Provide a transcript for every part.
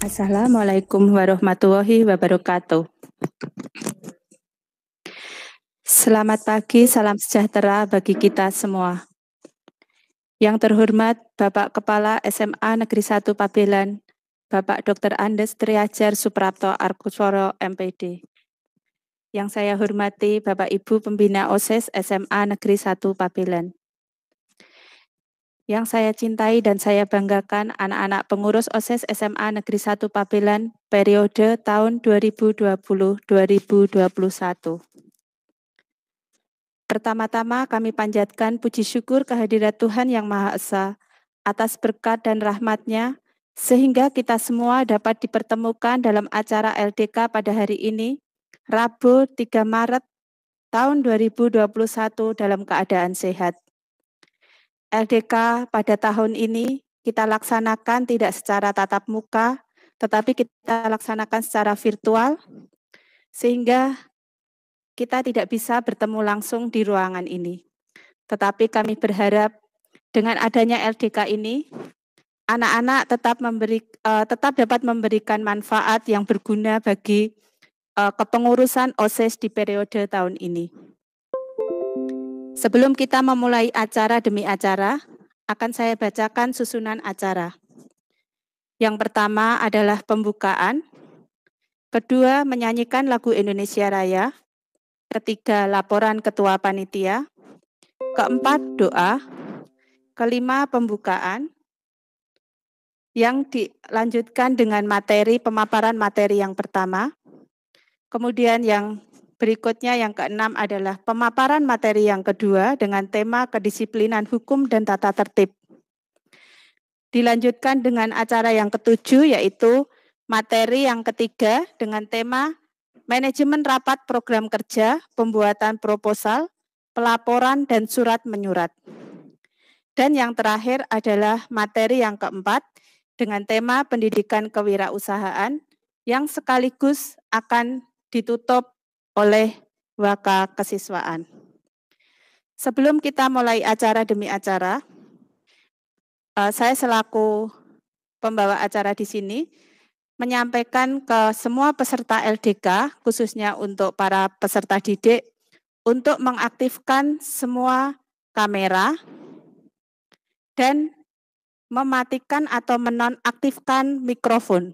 Assalamualaikum warahmatullahi wabarakatuh. Selamat pagi, salam sejahtera bagi kita semua. Yang terhormat Bapak Kepala SMA Negeri 1 Pabelan, Bapak Dr. Andes Triajar Suprapto Arkusworo MPD. Yang saya hormati Bapak Ibu Pembina OSIS SMA Negeri 1 Pabelan. Yang saya cintai dan saya banggakan anak-anak pengurus OSIS SMA Negeri 1 Pabelan periode tahun 2020-2021. Pertama-tama kami panjatkan puji syukur kehadirat Tuhan Yang Maha Esa atas berkat dan rahmat-Nya sehingga kita semua dapat dipertemukan dalam acara LDK pada hari ini, Rabu 3 Maret tahun 2021 dalam keadaan sehat. LDK pada tahun ini kita laksanakan tidak secara tatap muka, tetapi kita laksanakan secara virtual, sehingga kita tidak bisa bertemu langsung di ruangan ini. Tetapi kami berharap dengan adanya LDK ini, anak-anak tetap dapat memberikan manfaat yang berguna bagi kepengurusan OSIS di periode tahun ini. Sebelum kita memulai acara demi acara, akan saya bacakan susunan acara. Yang pertama adalah pembukaan, kedua menyanyikan lagu Indonesia Raya, ketiga laporan ketua panitia, keempat doa, kelima pembukaan, yang dilanjutkan dengan pemaparan materi yang pertama, kemudian yang berikutnya yang keenam adalah pemaparan materi yang kedua dengan tema kedisiplinan hukum dan tata tertib. Dilanjutkan dengan acara yang ketujuh yaitu materi yang ketiga dengan tema manajemen rapat program kerja, pembuatan proposal, pelaporan dan surat menyurat. Dan yang terakhir adalah materi yang keempat dengan tema pendidikan kewirausahaan yang sekaligus akan ditutup oleh waka kesiswaan. Sebelum kita mulai acara demi acara, saya selaku pembawa acara di sini menyampaikan ke semua peserta LDK, khususnya untuk para peserta didik, untuk mengaktifkan semua kamera dan mematikan atau menonaktifkan mikrofon.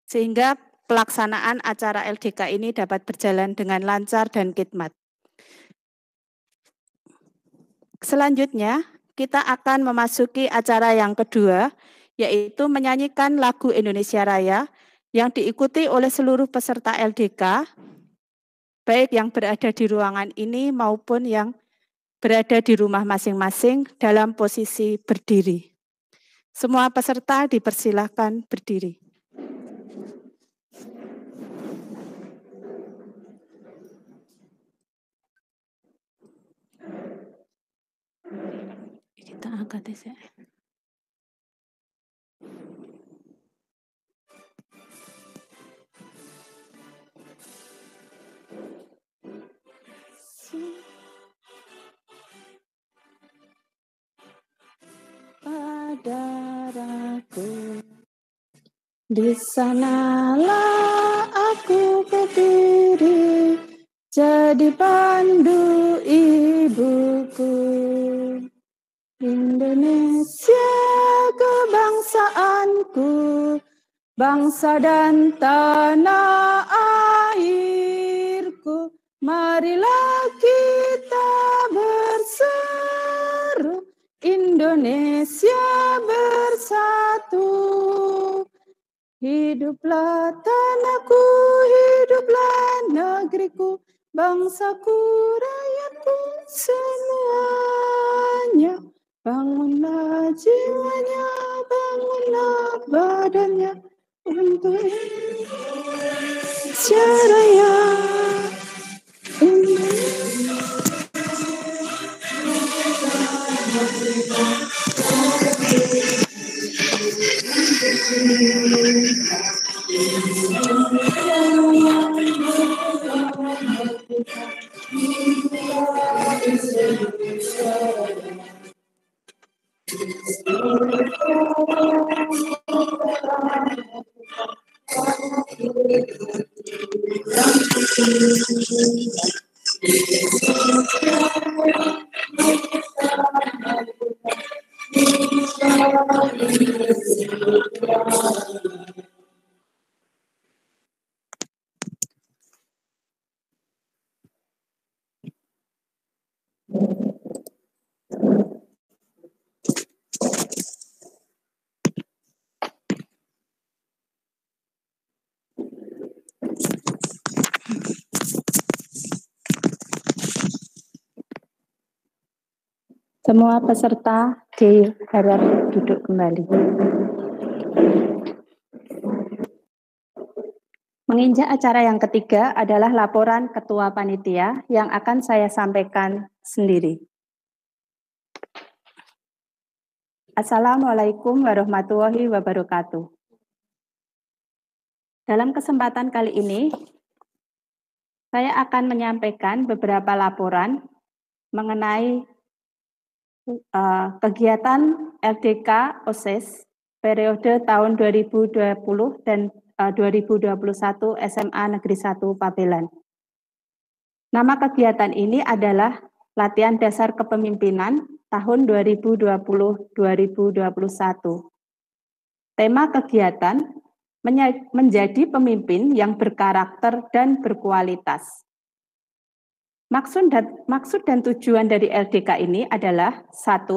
Sehingga pelaksanaan acara LDK ini dapat berjalan dengan lancar dan khidmat. Selanjutnya, kita akan memasuki acara yang kedua, yaitu menyanyikan lagu Indonesia Raya yang diikuti oleh seluruh peserta LDK, baik yang berada di ruangan ini maupun yang berada di rumah masing-masing dalam posisi berdiri. Semua peserta dipersilahkan berdiri. Kita angkat ya. Padaku, di sanalah aku berdiri, jadi pandu ibuku. Indonesia kebangsaanku, bangsa dan tanah airku. Marilah kita berseru, Indonesia bersatu. Hiduplah tanahku, hiduplah negeriku, bangsaku, rakyatku semuanya. Bangunlah jiwanya, bangunlah badannya untuk Indonesia Raya. Semua peserta diharap duduk kembali. Menginjak acara yang ketiga adalah laporan Ketua Panitia yang akan saya sampaikan sendiri. Assalamualaikum warahmatullahi wabarakatuh. Dalam kesempatan kali ini, saya akan menyampaikan beberapa laporan mengenai kegiatan LDK OSIS periode tahun 2020 dan 2021 SMA Negeri 1 Pabelan. Nama kegiatan ini adalah Latihan Dasar Kepemimpinan tahun 2020-2021. Tema kegiatan menjadi pemimpin yang berkarakter dan berkualitas. Maksud dan tujuan dari LDK ini adalah 1.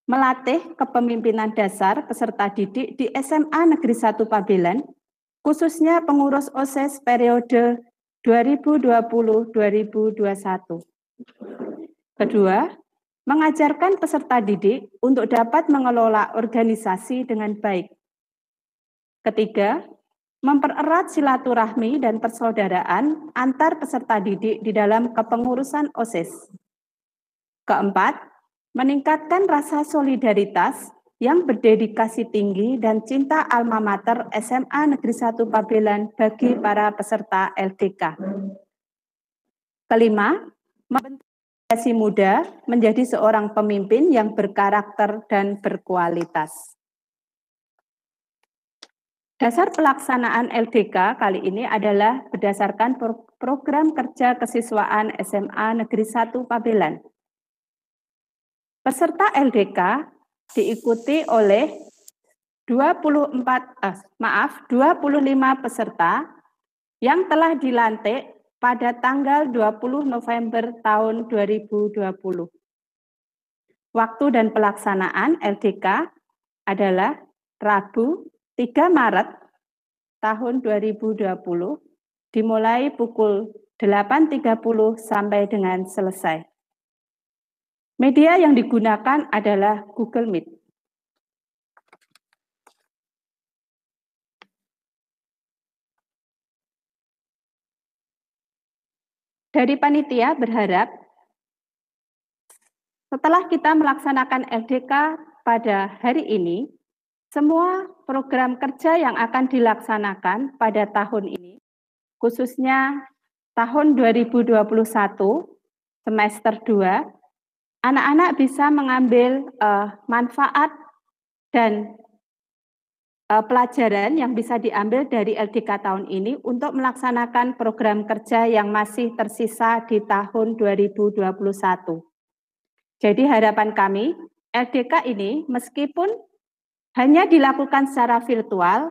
Melatih kepemimpinan dasar peserta didik di SMA Negeri 1 Pabelan, khususnya pengurus OSIS periode 2020-2021. Kedua, mengajarkan peserta didik untuk dapat mengelola organisasi dengan baik. Ketiga, mempererat silaturahmi dan persaudaraan antar peserta didik di dalam kepengurusan OSIS. Keempat, meningkatkan rasa solidaritas yang berdedikasi tinggi dan cinta alma mater SMA Negeri 1 Pabelan bagi para peserta LDK. Kelima, membentuk generasi muda menjadi seorang pemimpin yang berkarakter dan berkualitas. Dasar pelaksanaan LDK kali ini adalah berdasarkan program kerja kesiswaan SMA Negeri 1 Pabelan. Peserta LDK diikuti oleh 25 peserta yang telah dilantik pada tanggal 20 November tahun 2020. Waktu dan pelaksanaan LDK adalah Rabu 3 Maret tahun 2020 dimulai pukul 8.30 sampai dengan selesai. Media yang digunakan adalah Google Meet. Dari panitia berharap setelah kita melaksanakan LDK pada hari ini, semua program kerja yang akan dilaksanakan pada tahun ini, khususnya tahun 2021, semester 2, anak-anak bisa mengambil manfaat dan pelajaran yang bisa diambil dari LDK tahun ini untuk melaksanakan program kerja yang masih tersisa di tahun 2021. Jadi harapan kami, LDK ini meskipun hanya dilakukan secara virtual,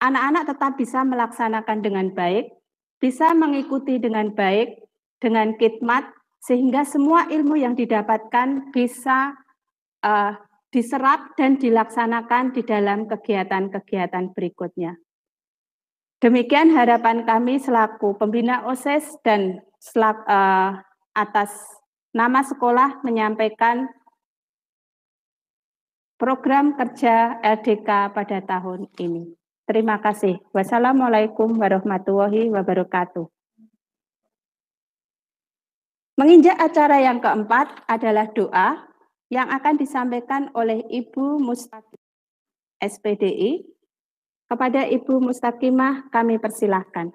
anak-anak tetap bisa melaksanakan dengan baik, bisa mengikuti dengan baik, dengan khidmat, sehingga semua ilmu yang didapatkan bisa diserap dan dilaksanakan di dalam kegiatan-kegiatan berikutnya. Demikian harapan kami selaku pembina OSIS dan atas nama sekolah menyampaikan program kerja LDK pada tahun ini. Terima kasih. Wassalamualaikum warahmatullahi wabarakatuh. Menginjak acara yang keempat adalah doa yang akan disampaikan oleh Ibu Mustaqimah SPDI. Kepada Ibu Mustaqimah kami persilahkan.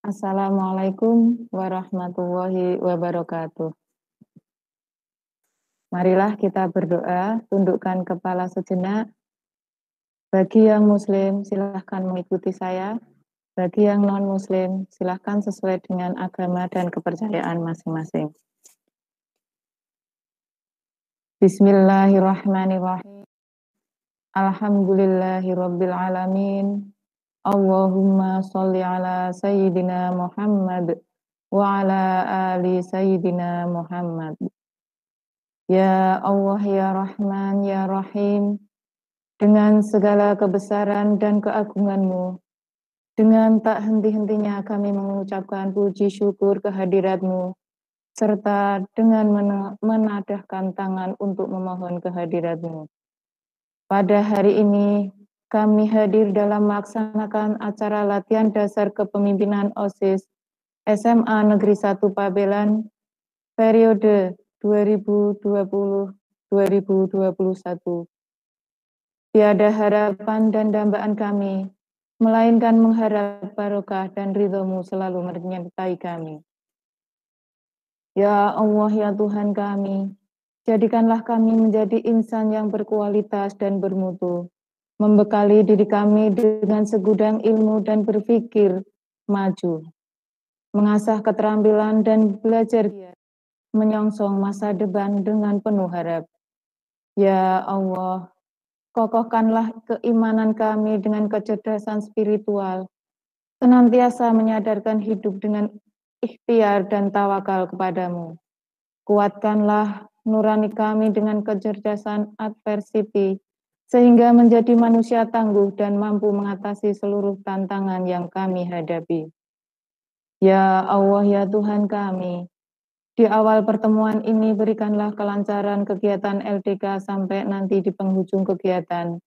Assalamualaikum warahmatullahi wabarakatuh. Marilah kita berdoa, tundukkan kepala sejenak. Bagi yang muslim, silahkan mengikuti saya. Bagi yang non-muslim, silahkan sesuai dengan agama dan kepercayaan masing-masing. Bismillahirrahmanirrahim. Alhamdulillahirabbil alamin. Allahumma sholli ala sayyidina Muhammad wa ala ali sayyidina Muhammad. Ya Allah, ya Rahman, ya Rahim, dengan segala kebesaran dan keagungan-Mu, dengan tak henti-hentinya kami mengucapkan puji syukur kehadirat-Mu, serta dengan menadahkan tangan untuk memohon kehadirat-Mu. Pada hari ini, kami hadir dalam melaksanakan acara latihan dasar kepemimpinan OSIS SMA Negeri 1 Pabelan periode 2020-2021. Tiada harapan dan dambaan kami, melainkan mengharap barokah dan ridho-Mu selalu menyertai kami. Ya Allah, ya Tuhan kami, jadikanlah kami menjadi insan yang berkualitas dan bermutu, membekali diri kami dengan segudang ilmu dan berpikir maju, mengasah keterampilan dan belajar menyongsong masa depan dengan penuh harap. Ya Allah, kokohkanlah keimanan kami dengan kecerdasan spiritual, senantiasa menyadarkan hidup dengan ikhtiar dan tawakal kepadamu. Kuatkanlah nurani kami dengan kecerdasan adversity, sehingga menjadi manusia tangguh dan mampu mengatasi seluruh tantangan yang kami hadapi. Ya Allah, ya Tuhan kami, di awal pertemuan ini berikanlah kelancaran kegiatan LDK sampai nanti di penghujung kegiatan,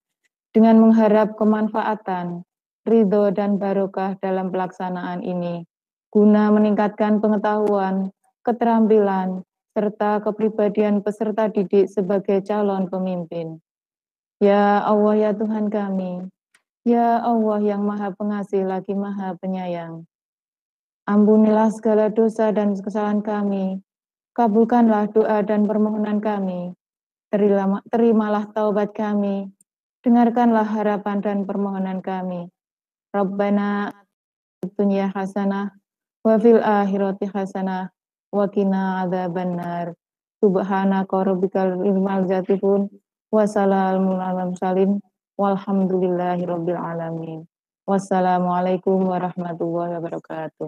dengan mengharap kemanfaatan, ridho dan barokah dalam pelaksanaan ini, guna meningkatkan pengetahuan, keterampilan, serta kepribadian peserta didik sebagai calon pemimpin. Ya Allah, ya Tuhan kami, ya Allah yang Maha Pengasih lagi Maha Penyayang, ampunilah segala dosa dan kesalahan kami, kabulkanlah doa dan permohonan kami, terimalah taubat kami, dengarkanlah harapan dan permohonan kami. Rabbana dunya hasanah wa fil akhirati hasanah wa qina adzabannar. Subhanaka rabbikal izzati wa salamun alal mursalin walhamdulillahi rabbil alamin. Wassalamualaikum warahmatullahi wabarakatuh.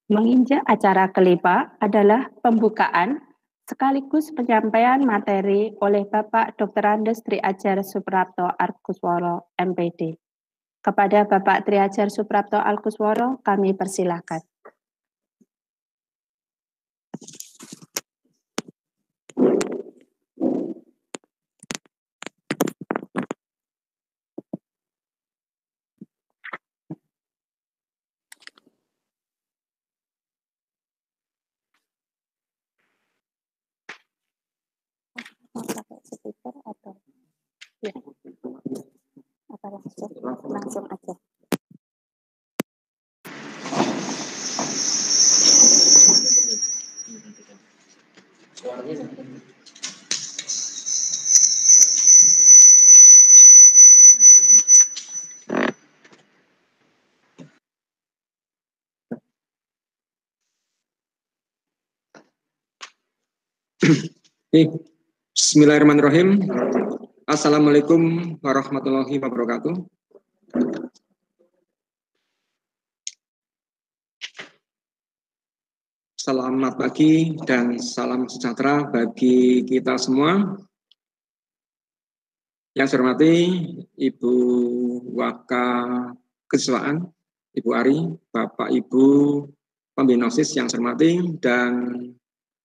Menginjak acara kelima adalah pembukaan sekaligus penyampaian materi oleh Bapak Dr. Andes Triajar Suprapto Argusworo, MPD. Kepada Bapak Triajar Suprapto Argusworo, kami persilahkan. Langsung aja. Bismillahirrahmanirrahim. Assalamualaikum warahmatullahi wabarakatuh. Selamat pagi dan salam sejahtera bagi kita semua. Yang saya hormati Ibu Waka Kesiswaan, Ibu Ari, Bapak Ibu Pembina OSIS yang saya hormati, dan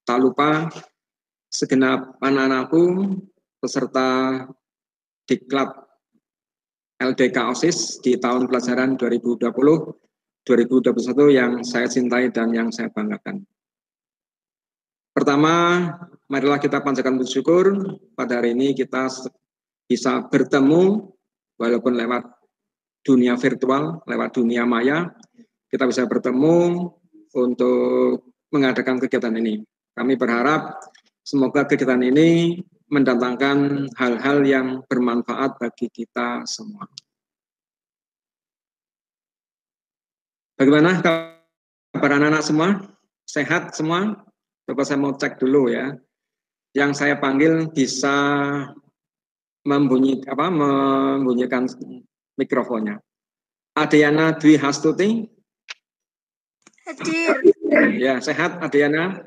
tak lupa segenap anak-anakku peserta Diklat LDK OSIS di tahun pelajaran 2020-2021 yang saya cintai dan yang saya banggakan. Pertama, marilah kita panjatkan bersyukur pada hari ini kita bisa bertemu walaupun lewat dunia virtual, lewat dunia maya, kita bisa bertemu untuk mengadakan kegiatan ini. Kami berharap semoga kegiatan ini mendatangkan hal-hal yang bermanfaat bagi kita semua. Bagaimana kabar anak-anak semua? Sehat semua? Coba saya mau cek dulu ya. Yang saya panggil bisa membunyikan mikrofonnya. Adriana Dwi Hastuti. Hadir. Ya, sehat Adriana?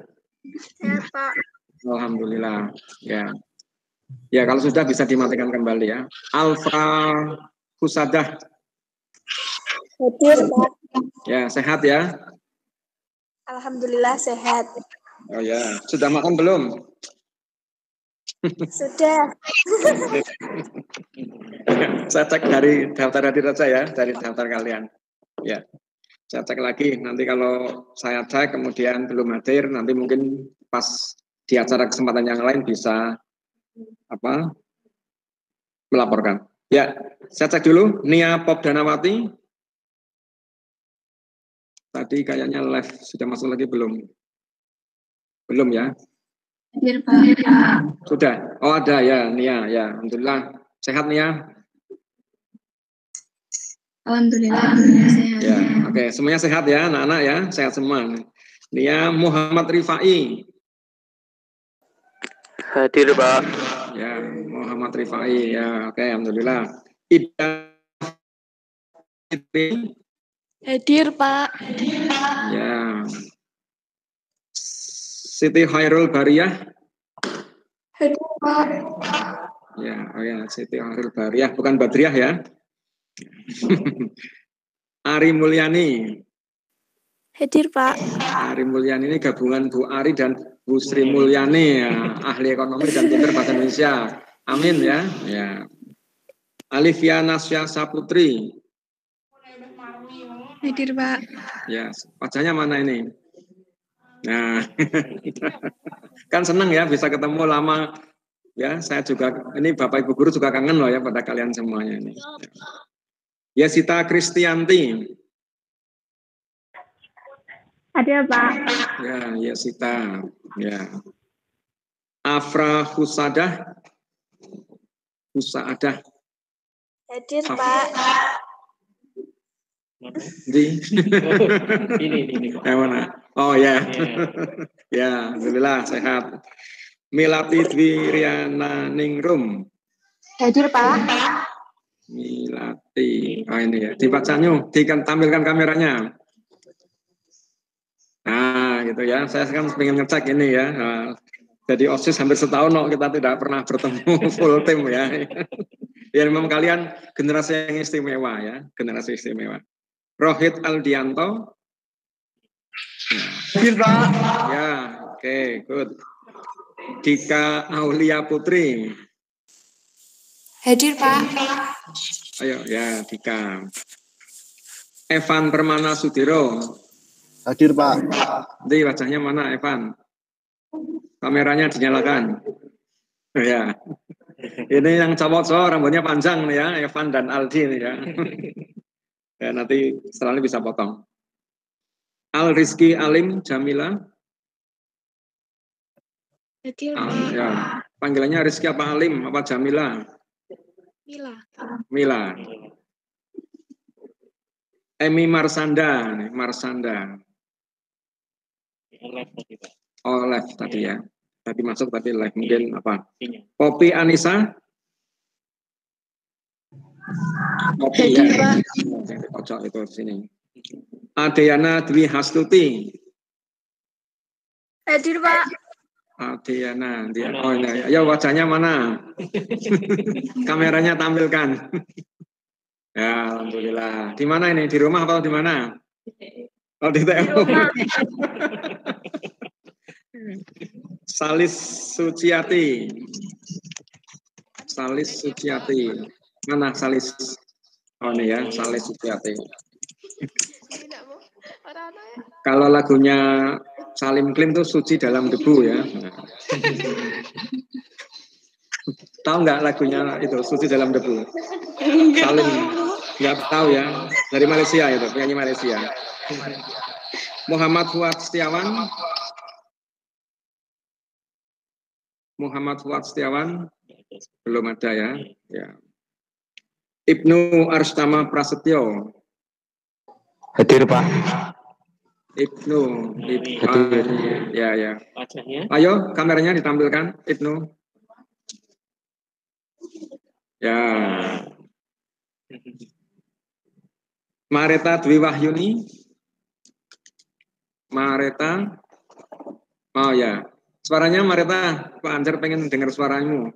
Sehat, Pak. Alhamdulillah. Ya. Ya, kalau sudah bisa dimatikan kembali ya. Alfa Husadah. Hadir, Pak. Ya, sehat ya? Alhamdulillah sehat. Oh ya, sudah makan belum? Sudah. Saya cek dari daftar hadir saja ya, dari daftar kalian. Ya, saya cek lagi. Nanti kalau saya cek kemudian belum hadir, nanti mungkin pas di acara kesempatan yang lain bisa melaporkan. Ya, saya cek dulu. Nia Popdanawati. Tadi kayaknya live sudah masuk lagi belum? Belum ya? Hadir, Pak. Sudah. Oh ada ya, Nia ya. Alhamdulillah. Sehat Nia? Alhamdulillah sehat. Ya, oke. Semuanya sehat ya, anak-anak ya. Sehat semua. Nia Muhammad Rifai. Hadir, Pak. Ya, Muhammad Rifai. Ya, oke. Alhamdulillah. Ida Fitri. Hadir, Pak. Ya. Siti Khairul Bariyah. Hadir, Pak. Ya, oh ya, Siti Khairul Bariyah, bukan Badriah ya. Ari Mulyani. Hadir, Pak. Ari Mulyani ini gabungan Bu Ari dan Bu Sri Mulyani, ya, ahli ekonomi dan pinter bahasa Indonesia. Amin ya. Ya. Alivia Nasya Saputri. Hadir, Pak. Ya, wajahnya mana ini? Nah, kan senang ya bisa ketemu lama. Ya, saya juga ini Bapak Ibu guru juga kangen loh ya pada kalian semuanya ini. Yesita Kristianti. Hadir, Pak. Ya, Yesita. Ya. Afra Husadah. Husadah. Hadir, Pak. Di. Ini. Yang mana? Oh ya. Ya, alhamdulillah sehat. Milati Dwi Riana Ningrum. Hadir, Pak. Milati. Oh ini ya. Dibacanya, ditampilkan kameranya. Nah, gitu ya. Saya kan pengen ngecek ini ya. Nah, jadi OSIS hampir setahun loh, kita tidak pernah bertemu full tim ya. Ya memang kalian generasi yang istimewa ya, generasi istimewa. Rohit Aldianto. Ya, oke, good. Dika Aulia Putri. Hadir, Pak. Ayo ya, Dika. Evan Permana Sudiro. Hadir, Pak. Di wajahnya mana, Evan? Kameranya dinyalakan. Ya. Ini yang cowok-cowok rambutnya panjang nih ya, Evan dan Aldi nih ya. Ya nanti setelah ini bisa potong. Al Rizky Alim Jamila. Hadir, Ya. Panggilannya Rizky apa Alim apa Jamila? Mila. Mila. Emi Marsanda, nih, Marsanda. Oh live tadi ya. Tadi masuk tadi live mungkin apa? Poppy Anissa. Poppy ya. Yang pojok itu sini. Adriana Dwi Hastuti. Hadir, Pak. Adriana, dia. Oh ini. Ya wajahnya mana? Kameranya tampilkan. Ya, alhamdulillah. Di mana ini? Di rumah atau di mana? Oh, di TU. Salis Suciati. Salis Suciati. Mana Salis? Oh ini ya, Salis Suciati. Kalau lagunya Salim Klim itu suci dalam debu ya. Tahu nggak lagunya itu suci dalam debu? Salim nggak tahu ya. Dari Malaysia itu, penyanyi Malaysia. Muhammad Fuad Setiawan. Muhammad Fuad Setiawan belum ada ya. Ya. Ibnu Arstama Prasetyo. Hadir Pak. Ibnu, ya. Ayo kameranya ditampilkan, Ibnu. Ya. Mareta Dwi Wahyuni. Mareta. Oh ya. Suaranya Mareta, Pak Anjar pengen dengar suaramu.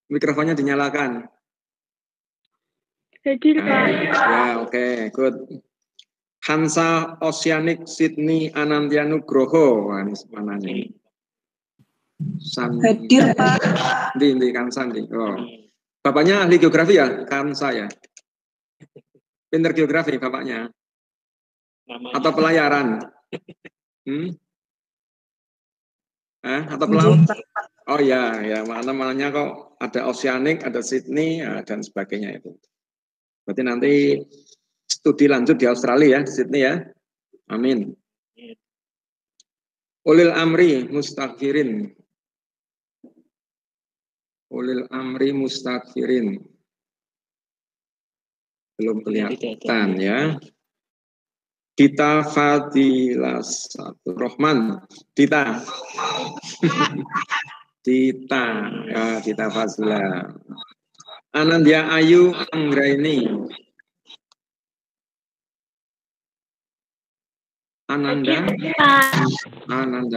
Mikrofonnya dinyalakan. Hadir Pak. Ya, oke, good. Hansa Oceanic Sydney Anantia Nugroho. Wah, ini mana nih? Hadir Pak. Di Kansa nih. Oh. Bapaknya ahli geografi ya? Kansa ya? Pinter geografi bapaknya? Atau pelayaran? Atau pelaut? Oh ya, mana-mananya kok ada Oceanic, ada Sydney, ya, dan sebagainya itu. Berarti nanti studi lanjut di Australia ya, di Sydney ya. Amin. Ulil Amri Mustaghfirin. Ulil Amri Mustaghfirin. Belum kelihatan ya. Dita Fadilas Rohman. Dita. Dita. Ya, Dita Fazila. Anandya Ayu Anggraini. Ananda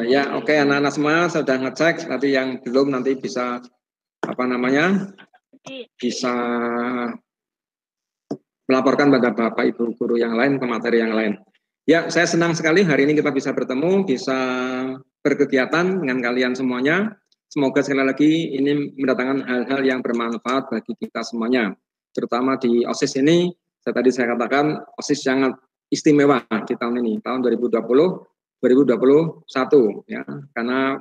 ya, oke, anak-anak semua sudah ngecek, nanti yang belum nanti bisa bisa melaporkan pada Bapak Ibu guru yang lain ke materi yang lain. Ya, saya senang sekali hari ini kita bisa bertemu, bisa berkegiatan dengan kalian semuanya. Semoga sekali lagi ini mendatangkan hal-hal yang bermanfaat bagi kita semuanya. Terutama di OSIS ini, tadi saya katakan OSIS sangat istimewa di tahun ini, tahun 2021 ya, karena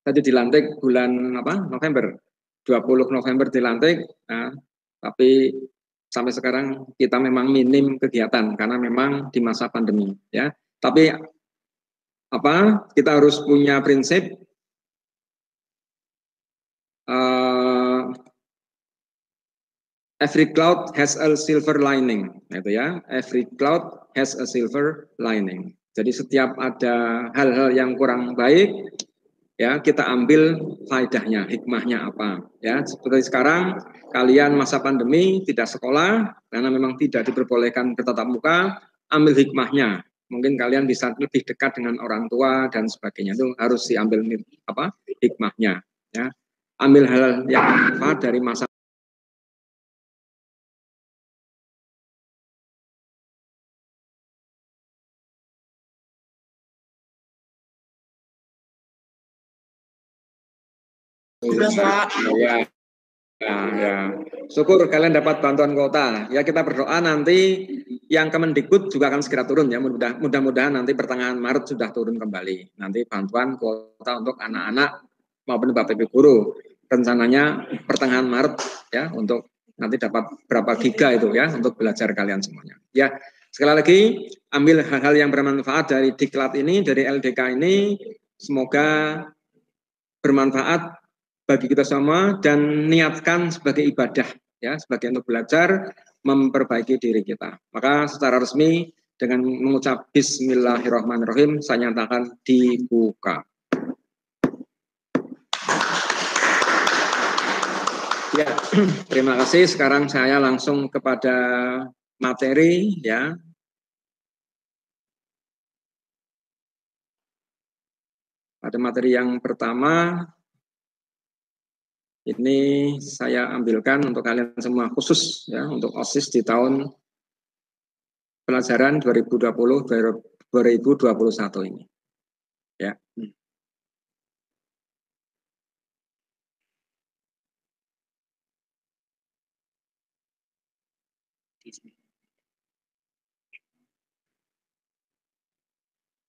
tadi dilantik bulan November, 20 November dilantik, nah, tapi sampai sekarang kita memang minim kegiatan karena memang di masa pandemi ya. Tapi kita harus punya prinsip every cloud has a silver lining, gitu ya. Every cloud has a silver lining. Jadi setiap ada hal-hal yang kurang baik, ya kita ambil faedahnya, hikmahnya apa. Ya, seperti sekarang kalian masa pandemi tidak sekolah karena memang tidak diperbolehkan bertatap muka, ambil hikmahnya. Mungkin kalian bisa lebih dekat dengan orang tua dan sebagainya. Itu harus diambil hikmahnya. Ya, ambil hal yang manfaat dari masa ya. Syukur kalian dapat bantuan kuota. Ya kita berdoa nanti yang Kemendikbud juga akan segera turun ya. Mudah-mudahan nanti pertengahan Maret sudah turun kembali. Nanti bantuan kuota untuk anak-anak maupun Bapak Ibu guru. Rencananya pertengahan Maret ya untuk nanti dapat berapa giga itu ya untuk belajar kalian semuanya. Ya, sekali lagi ambil hal-hal yang bermanfaat dari diklat ini, dari LDK ini. Semoga bermanfaat bagi kita semua dan niatkan sebagai ibadah ya, sebagai untuk belajar memperbaiki diri kita. Maka secara resmi dengan mengucap Bismillahirrahmanirrahim saya nyatakan dibuka. Ya, terima kasih. Sekarang saya langsung kepada materi ya. Pada materi yang pertama ini saya ambilkan untuk kalian semua khusus ya untuk OSIS di tahun pelajaran 2020-2021 ini. Ya.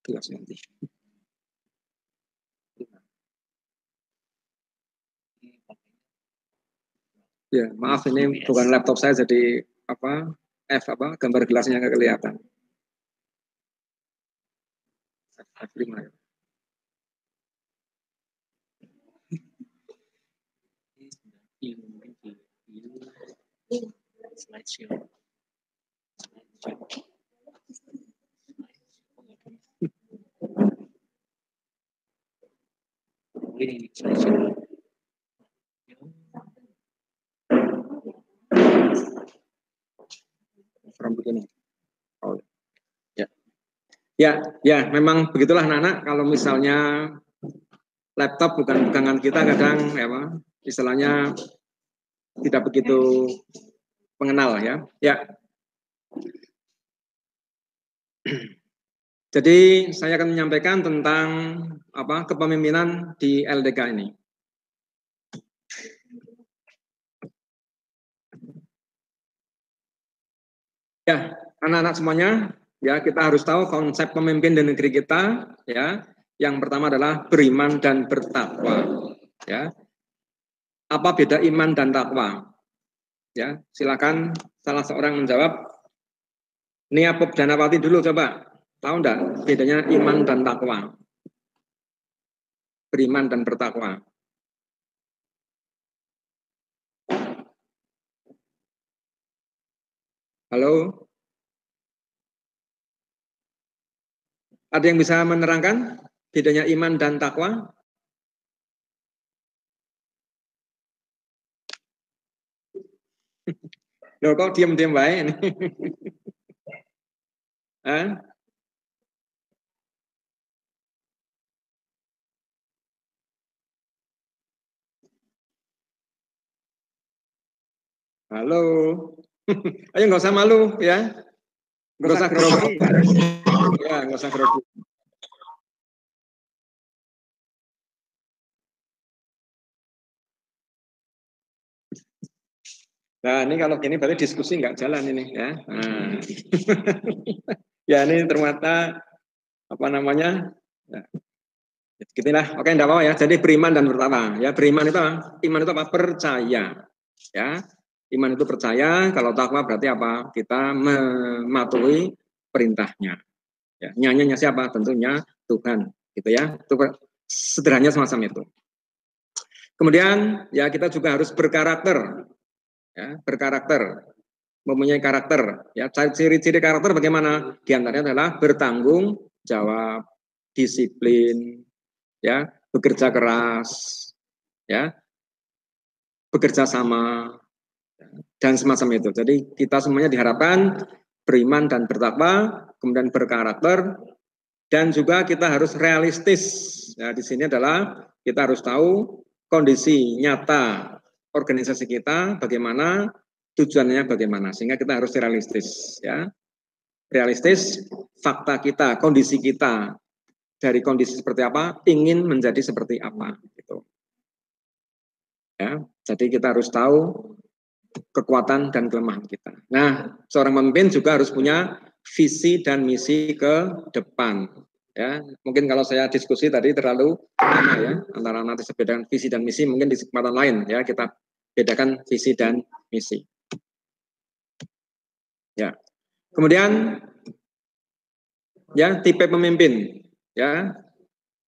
Kelas nanti. Ya, maaf ini bukan laptop saya jadi gambar gelasnya nggak kelihatan. F5 ya. Slideshow. Begini. Oh, ya. Ya, memang begitulah anak-anak. Kalau misalnya laptop bukan pegangan kita, kadang istilahnya tidak begitu mengenal ya. Ya. Jadi saya akan menyampaikan tentang kepemimpinan di LDK ini. Ya, anak-anak semuanya, ya kita harus tahu konsep pemimpin di negeri kita, ya. Yang pertama adalah beriman dan bertakwa, ya. Apa beda iman dan takwa? Ya, silakan salah seorang menjawab. Nia Pop Danapati dulu coba. Tahu enggak bedanya iman dan takwa? Beriman dan bertakwa. Halo? Ada yang bisa menerangkan bedanya iman dan takwa? Loh, kok diam-diam baik ini? Halo? Ayo nggak usah malu ya. Nggak usah grogi. Ya, nggak usah grogi. Nah, ini kalau gini berarti diskusi nggak jalan ini ya. Nah. Ya, ini ternyata ya. Gitulah. Oke, enggak apa-apa ya. Jadi beriman dan bertakwa. Ya, beriman itu apa? Iman itu apa? Percaya. Ya. Iman itu percaya, kalau takwa berarti apa? Kita mematuhi perintahnya. Ya, nyanyinya siapa? Tentunya Tuhan, gitu ya. Itu sederhananya semacam itu. Kemudian ya kita juga harus berkarakter. Ya, berkarakter. Mempunyai karakter. Ya, ciri-ciri karakter bagaimana? Di antaranya adalah bertanggung jawab, disiplin, ya, bekerja keras, ya, bekerja sama, dan semacam itu. Jadi kita semuanya diharapkan beriman dan bertakwa, kemudian berkarakter, dan juga kita harus realistis. Nah, di sini adalah kita harus tahu kondisi nyata organisasi kita, bagaimana tujuannya, bagaimana, sehingga kita harus realistis, ya. Realistis, fakta kita, kondisi kita dari kondisi seperti apa, ingin menjadi seperti apa, gitu. Ya, jadi kita harus tahu kekuatan dan kelemahan kita. Nah, seorang pemimpin juga harus punya visi dan misi ke depan. Ya, mungkin kalau saya diskusi tadi terlalu lama ya, antara nanti bedakan visi dan misi, mungkin di kesempatan lain ya kita bedakan visi dan misi. Ya, kemudian ya tipe pemimpin. Ya,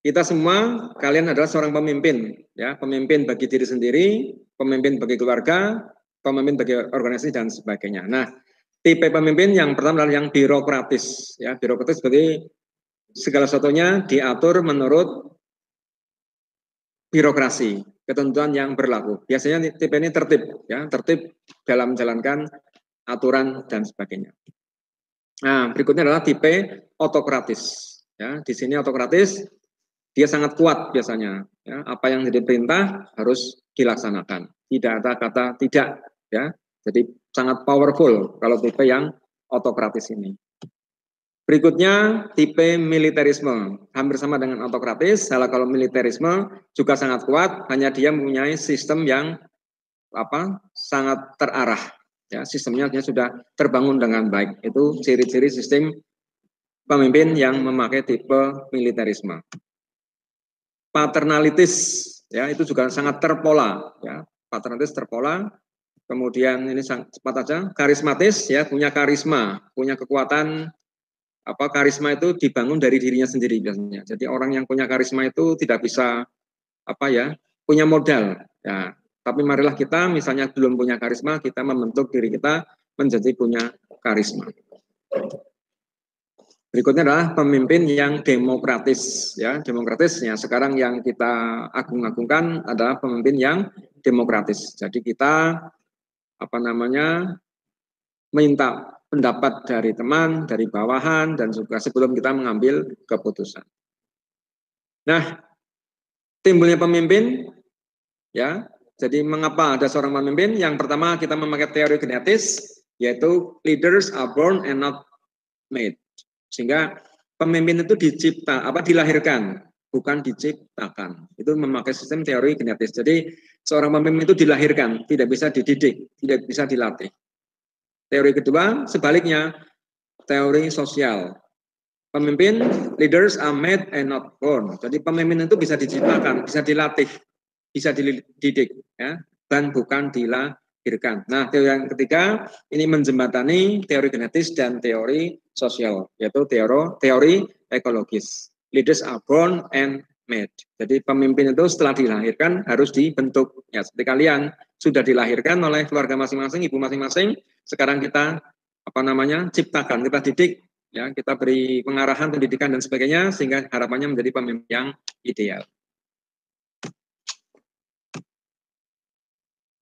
kita semua kalian adalah seorang pemimpin. Ya, pemimpin bagi diri sendiri, pemimpin bagi keluarga, pemimpin bagi organisasi dan sebagainya. Nah, tipe pemimpin yang pertama adalah yang birokratis. Ya, birokratis sebagai segala sesuatunya diatur menurut birokrasi, ketentuan yang berlaku. Biasanya tipe ini tertib, ya, tertib dalam menjalankan aturan dan sebagainya. Nah, berikutnya adalah tipe autokratis. Ya, di sini autokratis dia sangat kuat biasanya. Ya, apa yang jadi perintah harus dilaksanakan. Tidak ada kata tidak. Ya, jadi sangat powerful kalau tipe yang autokratis ini. Berikutnya tipe militerisme, hampir sama dengan autokratis. Kalau militerisme juga sangat kuat, hanya dia mempunyai sistem yang sangat terarah. Ya, sistemnya sudah terbangun dengan baik. Itu ciri-ciri sistem pemimpin yang memakai tipe militerisme. Paternalitis, ya, itu juga sangat terpola, ya. Paternalitis terpola. Kemudian ini cepat aja, karismatis, ya, punya karisma, punya kekuatan. Karisma itu dibangun dari dirinya sendiri biasanya. Jadi orang yang punya karisma itu tidak bisa punya modal, ya. Tapi marilah kita misalnya belum punya karisma, kita membentuk diri kita menjadi punya karisma. Berikutnya adalah pemimpin yang demokratis, ya. Demokratisnya sekarang yang kita agung-agungkan adalah pemimpin yang demokratis. Jadi kita minta pendapat dari teman, dari bawahan, dan juga sebelum kita mengambil keputusan. Nah, timbulnya pemimpin, ya. Jadi mengapa ada seorang pemimpin? Yang pertama kita memakai teori genetis, yaitu leaders are born and not made. Sehingga pemimpin itu dilahirkan, bukan diciptakan. Itu memakai sistem teori genetis. Jadi seorang pemimpin itu dilahirkan, tidak bisa dididik, tidak bisa dilatih. Teori kedua, sebaliknya, teori sosial. Pemimpin, leaders are made and not born. Jadi pemimpin itu bisa diciptakan, bisa dilatih, bisa dididik, ya, dan bukan dilahirkan. Nah, teori yang ketiga ini menjembatani teori genetis dan teori sosial, yaitu teori ekologis. Leaders are born and made. Jadi pemimpin itu setelah dilahirkan harus dibentuk. Ya, seperti kalian sudah dilahirkan oleh keluarga masing-masing, ibu masing-masing. Sekarang kita ciptakan, kita didik, ya, kita beri pengarahan, pendidikan dan sebagainya sehingga harapannya menjadi pemimpin yang ideal.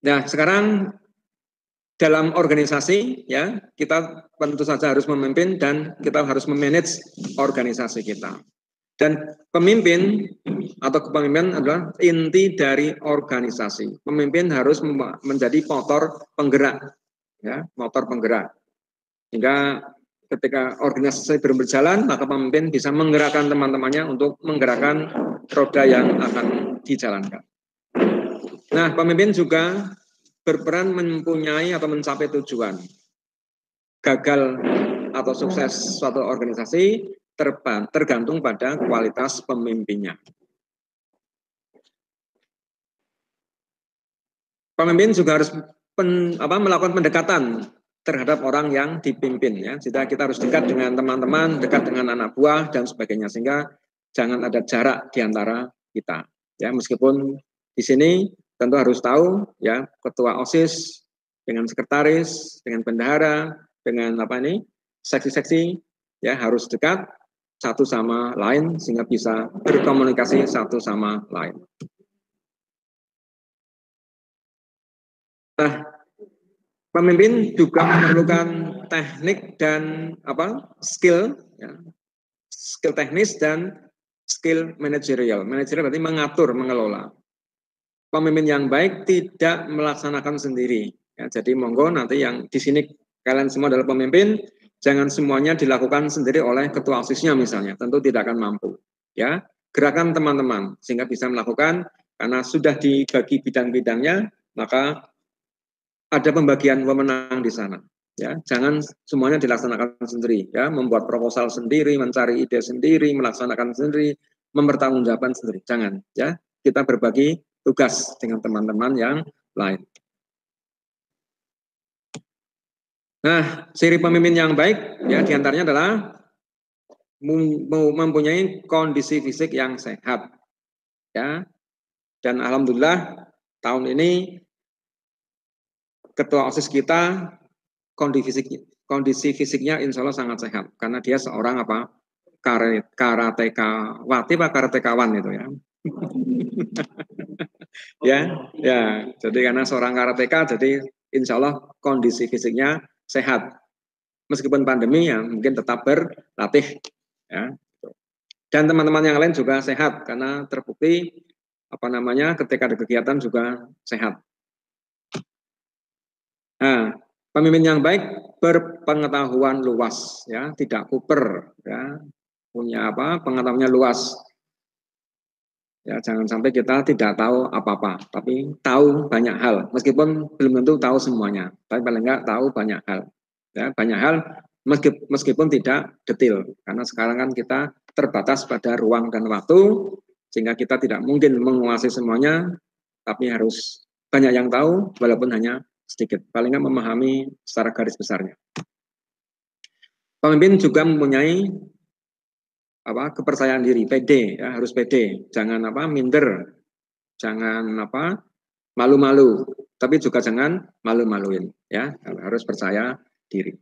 Nah, sekarang dalam organisasi, ya, kita tentu saja harus memimpin dan kita harus memanage organisasi kita. Dan pemimpin atau kepemimpinan adalah inti dari organisasi. Pemimpin harus menjadi motor penggerak, ya, motor penggerak. Sehingga ketika organisasi berjalan, maka pemimpin bisa menggerakkan teman-temannya untuk menggerakkan roda yang akan dijalankan. Nah, pemimpin juga berperan mempunyai atau mencapai tujuan. Gagal atau sukses suatu organisasi tergantung pada kualitas pemimpinnya. Pemimpin juga harus melakukan pendekatan terhadap orang yang dipimpin, ya. Jadi kita harus dekat dengan teman-teman, dekat dengan anak buah dan sebagainya, sehingga jangan ada jarak di antara kita, ya. Meskipun di sini tentu harus tahu, ya, ketua OSIS dengan sekretaris, dengan bendahara, dengan seksi-seksi, ya, harus dekat satu sama lain sehingga bisa berkomunikasi satu sama lain. Nah, pemimpin juga memerlukan teknik dan skill, ya, skill teknis dan skill manajerial. Manajerial berarti mengatur, mengelola. Pemimpin yang baik tidak melaksanakan sendiri. Ya, jadi monggo nanti yang di sini kalian semua adalah pemimpin, jangan semuanya dilakukan sendiri oleh ketua OSIS-nya misalnya, tentu tidak akan mampu. Ya, gerakan teman-teman sehingga bisa melakukan, karena sudah dibagi bidang-bidangnya, maka ada pembagian wewenang di sana. Ya, jangan semuanya dilaksanakan sendiri. Ya, membuat proposal sendiri, mencari ide sendiri, melaksanakan sendiri, mempertanggungjawabkan sendiri. Jangan. Ya, kita berbagi tugas dengan teman-teman yang lain. Nah, ciri pemimpin yang baik, ya, diantaranya adalah mempunyai kondisi fisik yang sehat, ya. Dan alhamdulillah tahun ini ketua OSIS kita kondisi fisiknya insya Allah sangat sehat karena dia seorang karateka-wati apa karatekawan itu, ya. ya, jadi karena seorang karateka, jadi insya Allah kondisi fisiknya sehat. Meskipun pandemi, ya, mungkin tetap berlatih, ya. Dan teman-teman yang lain juga sehat karena terbukti ketika ada kegiatan juga sehat. Nah, pemimpin yang baik berpengetahuan luas, ya, tidak kuper, ya, punya pengetahuannya luas. Ya, jangan sampai kita tidak tahu apa-apa, tapi tahu banyak hal, meskipun belum tentu tahu semuanya, tapi paling enggak tahu banyak hal. Ya, banyak hal meskipun tidak detail, karena sekarang kan kita terbatas pada ruang dan waktu, sehingga kita tidak mungkin menguasai semuanya, tapi harus banyak yang tahu, walaupun hanya sedikit, paling nggak memahami secara garis besarnya. Pemimpin juga mempunyai kepercayaan diri, pede, ya, harus pede, jangan minder, jangan malu-malu, tapi juga jangan malu-maluin, ya, harus percaya diri.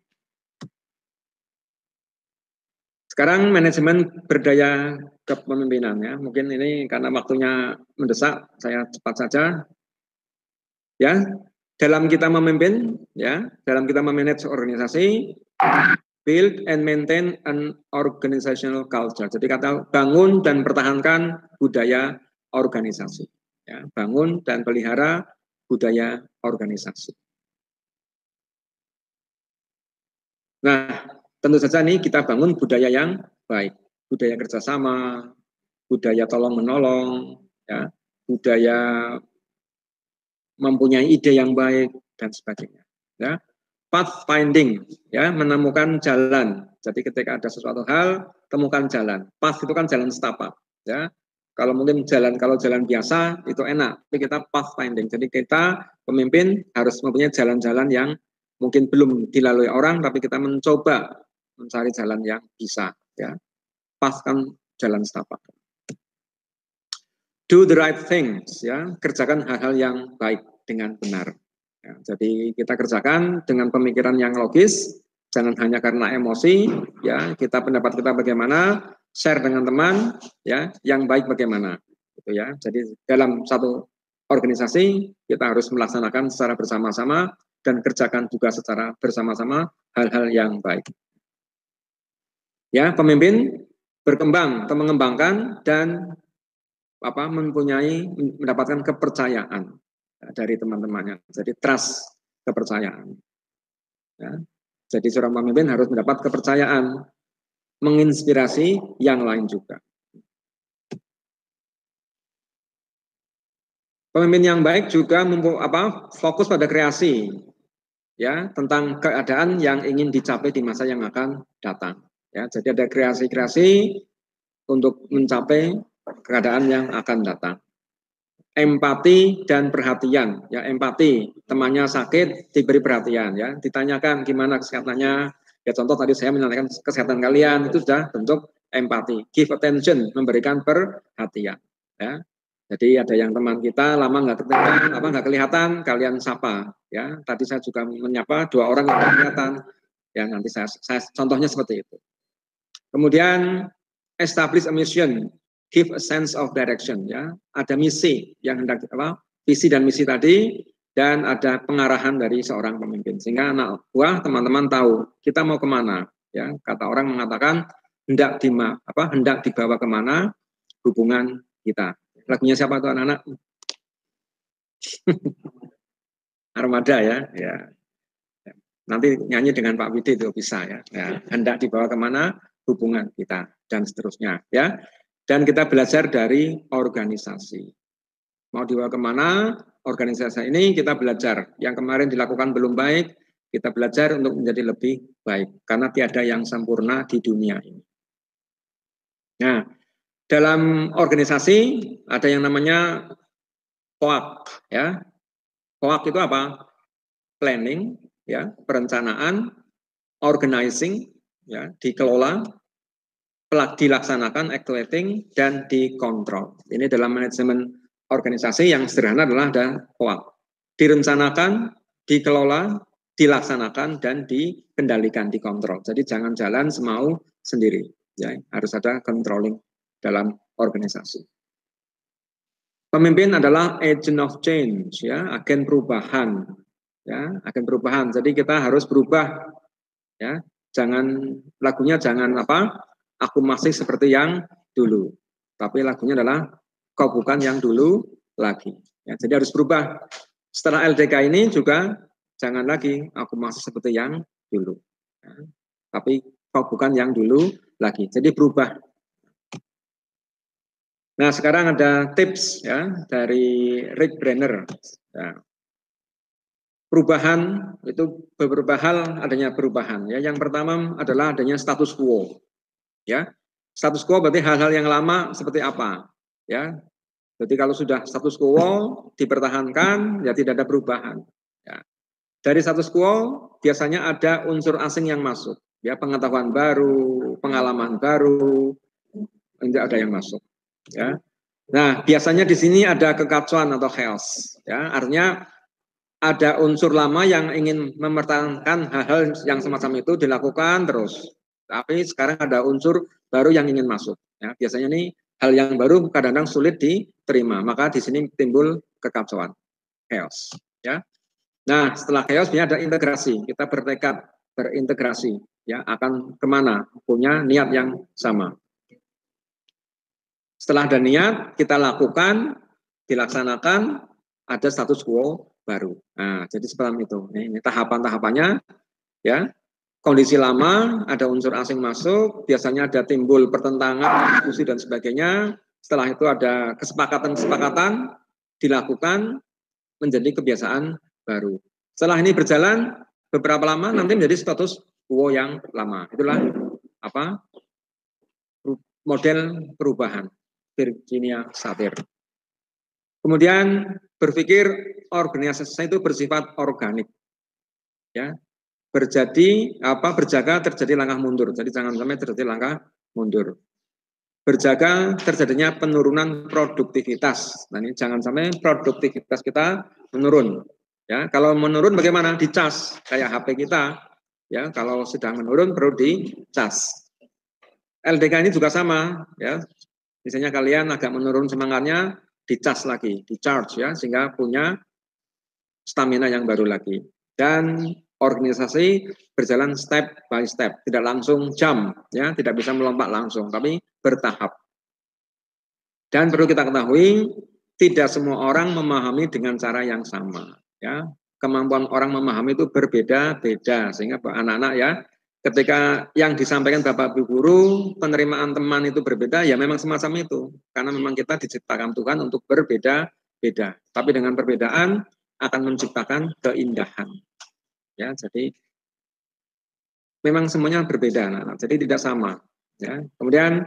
Sekarang manajemen berdaya kepemimpinan, ya. Mungkin ini karena waktunya mendesak, saya cepat saja. Ya, dalam kita memimpin, ya, dalam kita memanage organisasi, build and maintain an organizational culture. Jadi kata bangun dan pertahankan budaya organisasi. Ya, bangun dan pelihara budaya organisasi. Nah, tentu saja nih kita bangun budaya yang baik, budaya kerjasama, budaya tolong menolong, ya, budaya mempunyai ide yang baik dan sebagainya. Ya, pathfinding, ya, menemukan jalan. Jadi ketika ada sesuatu hal, temukan jalan. Path itu kan jalan setapak, ya. Kalau jalan biasa itu enak, tapi kita pathfinding. Jadi kita pemimpin harus mempunyai jalan-jalan yang mungkin belum dilalui orang, tapi kita mencoba mencari jalan yang bisa, ya. Path kan jalan setapak. Do the right things, ya, kerjakan hal-hal yang baik dengan benar. Ya, jadi kita kerjakan dengan pemikiran yang logis, jangan hanya karena emosi, ya, pendapat kita bagaimana, share dengan teman, ya, yang baik bagaimana, gitu ya. Jadi dalam satu organisasi kita harus melaksanakan secara bersama-sama dan kerjakan juga secara bersama-sama hal-hal yang baik. Ya, pemimpin berkembang atau mengembangkan dan mendapatkan kepercayaan dari teman-temannya. Jadi trust, kepercayaan. Ya. Jadi seorang pemimpin harus mendapat kepercayaan, menginspirasi yang lain juga. Pemimpin yang baik juga fokus pada kreasi, ya, tentang keadaan yang ingin dicapai di masa yang akan datang. Ya, jadi ada kreasi-kreasi untuk mencapai keadaan yang akan datang. Empati dan perhatian, ya, empati, temannya sakit diberi perhatian, ya, ditanyakan gimana kesehatannya, ya, contoh tadi saya menanyakan kesehatan kalian, itu sudah bentuk empati. Give attention, memberikan perhatian, ya. Jadi ada yang teman kita lama nggak kelihatan, kalian sapa, ya. Tadi saya juga menyapa 2 orang yang nggak kelihatan, ya, nanti saya contohnya seperti itu. Kemudian establish a mission, give a sense of direction, ya. Ada misi yang hendak visi dan misi tadi, dan ada pengarahan dari seorang pemimpin sehingga anak buah teman-teman tahu kita mau kemana, ya. Kata orang mengatakan hendak dibawa kemana hubungan kita. Lagunya siapa tuh anak-anak? Armada, ya. Ya. Nanti nyanyi dengan Pak Widi itu bisa, ya. Ya. Hendak dibawa kemana hubungan kita dan seterusnya, ya. Dan kita belajar dari organisasi. Mau dibawa kemana organisasi ini, kita belajar. Yang kemarin dilakukan belum baik, kita belajar untuk menjadi lebih baik. Karena tiada yang sempurna di dunia ini. Nah, dalam organisasi ada yang namanya POAK, ya. POAK itu apa? Planning, ya, perencanaan, organizing, ya, dikelola, dilaksanakan, actuating, dan dikontrol. Ini dalam manajemen organisasi yang sederhana adalah ada POAK. Direncanakan, dikelola, dilaksanakan, dan dikendalikan, dikontrol. Jadi jangan jalan semau sendiri, ya, harus ada controlling dalam organisasi. Pemimpin adalah agent of change, ya, agen perubahan, ya, agen perubahan. Jadi kita harus berubah, ya. Lagunya jangan aku masih seperti yang dulu, tapi lagunya adalah kau bukan yang dulu lagi, ya. Jadi harus berubah. Setelah LDK ini juga jangan lagi aku masih seperti yang dulu, ya, tapi kau bukan yang dulu lagi. Jadi berubah. Nah, sekarang ada tips, ya, dari Rick Brenner. Ya. perubahan itu beberapa hal adanya perubahan. Ya, yang pertama adalah adanya status quo. Ya, status quo berarti hal-hal yang lama seperti apa? Ya, jadi kalau sudah status quo dipertahankan, ya tidak ada perubahan. Ya. Dari status quo biasanya ada unsur asing yang masuk. Ya, pengetahuan baru, pengalaman baru, tidak ada yang masuk. Ya. Nah, biasanya di sini ada kekacauan atau chaos. Ya, artinya ada unsur lama yang ingin mempertahankan hal-hal yang semacam itu dilakukan terus. Tapi sekarang ada unsur baru yang ingin masuk. Ya, biasanya ini hal yang baru kadang-kadang sulit diterima. Maka di sini timbul kekacauan, chaos. Ya. Nah, setelah chaos ini ada integrasi. Kita bertekad berintegrasi. Ya, akan kemana? Punya niat yang sama. Setelah ada niat, kita lakukan, dilaksanakan, ada status quo baru. Nah, jadi seperti itu. Ini tahapan-tahapannya, ya. Kondisi lama, ada unsur asing masuk, biasanya ada timbul pertentangan, diskusi dan sebagainya. Setelah itu ada kesepakatan-kesepakatan, dilakukan menjadi kebiasaan baru. Setelah ini berjalan beberapa lama, nanti menjadi status quo yang lama. Itulah apa? Model perubahan. Virginia Satir. Kemudian berpikir organisasi itu bersifat organik, ya, berjaga terjadi langkah mundur, jadi jangan sampai terjadi langkah mundur. Berjaga terjadinya penurunan produktivitas, nah ini jangan sampai produktivitas kita menurun, ya. Kalau menurun bagaimana? Dicas kayak HP kita, ya. Kalau sedang menurun perlu dicas. LDK ini juga sama, ya. Misalnya kalian agak menurun semangatnya, dicas lagi, di-charge ya, sehingga punya stamina yang baru lagi. Dan organisasi berjalan step by step, tidak langsung jump, ya, tidak bisa melompat langsung, tapi bertahap. Dan perlu kita ketahui, tidak semua orang memahami dengan cara yang sama, ya. Kemampuan orang memahami itu berbeda-beda, sehingga anak-anak ya, ketika yang disampaikan Bapak Ibu Guru, penerimaan teman itu berbeda, ya memang semacam itu. Karena memang kita diciptakan Tuhan untuk berbeda-beda. Tapi dengan perbedaan akan menciptakan keindahan. Ya, jadi memang semuanya berbeda, anak-anak. Jadi tidak sama. Ya. Kemudian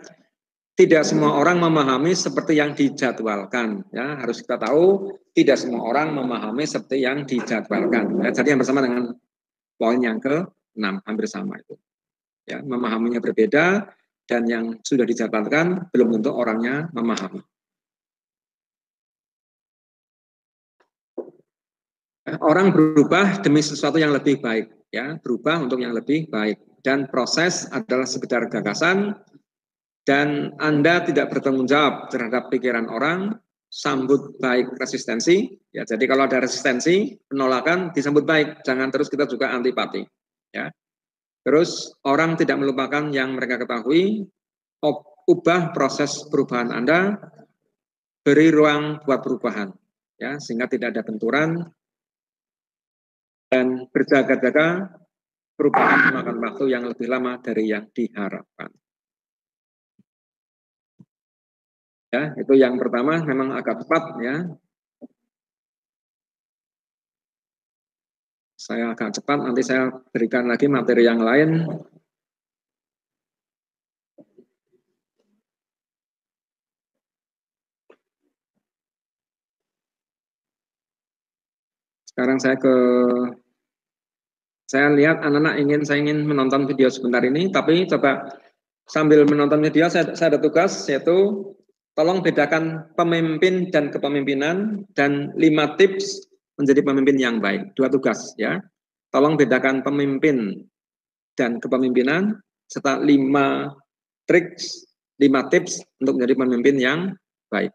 tidak semua orang memahami seperti yang dijadwalkan. Ya, harus kita tahu tidak semua orang memahami seperti yang dijadwalkan. Ya, jadi yang bersama dengan poin yang ke-6 hampir sama itu. Ya, memahaminya berbeda dan yang sudah dijadwalkan belum tentu orangnya memahami. Orang berubah demi sesuatu yang lebih baik, ya, berubah untuk yang lebih baik. Dan proses adalah sekedar gagasan dan Anda tidak bertanggung jawab terhadap pikiran orang. Sambut baik resistensi, ya. Jadi kalau ada resistensi, penolakan disambut baik, jangan terus kita juga antipati, ya. Terus orang tidak melupakan yang mereka ketahui, ubah proses perubahan Anda, beri ruang buat perubahan, ya, sehingga tidak ada benturan dan berjaga-jaga. Perubahan memakan waktu yang lebih lama dari yang diharapkan. Ya, itu yang pertama, memang agak cepat ya. Saya agak cepat, nanti saya berikan lagi materi yang lain. Sekarang saya lihat anak-anak saya ingin menonton video sebentar ini, tapi coba sambil menonton video saya ada tugas, yaitu tolong bedakan pemimpin dan kepemimpinan dan 5 tips menjadi pemimpin yang baik. 2 tugas ya. Tolong bedakan pemimpin dan kepemimpinan serta 5 triks, 5 tips untuk menjadi pemimpin yang baik.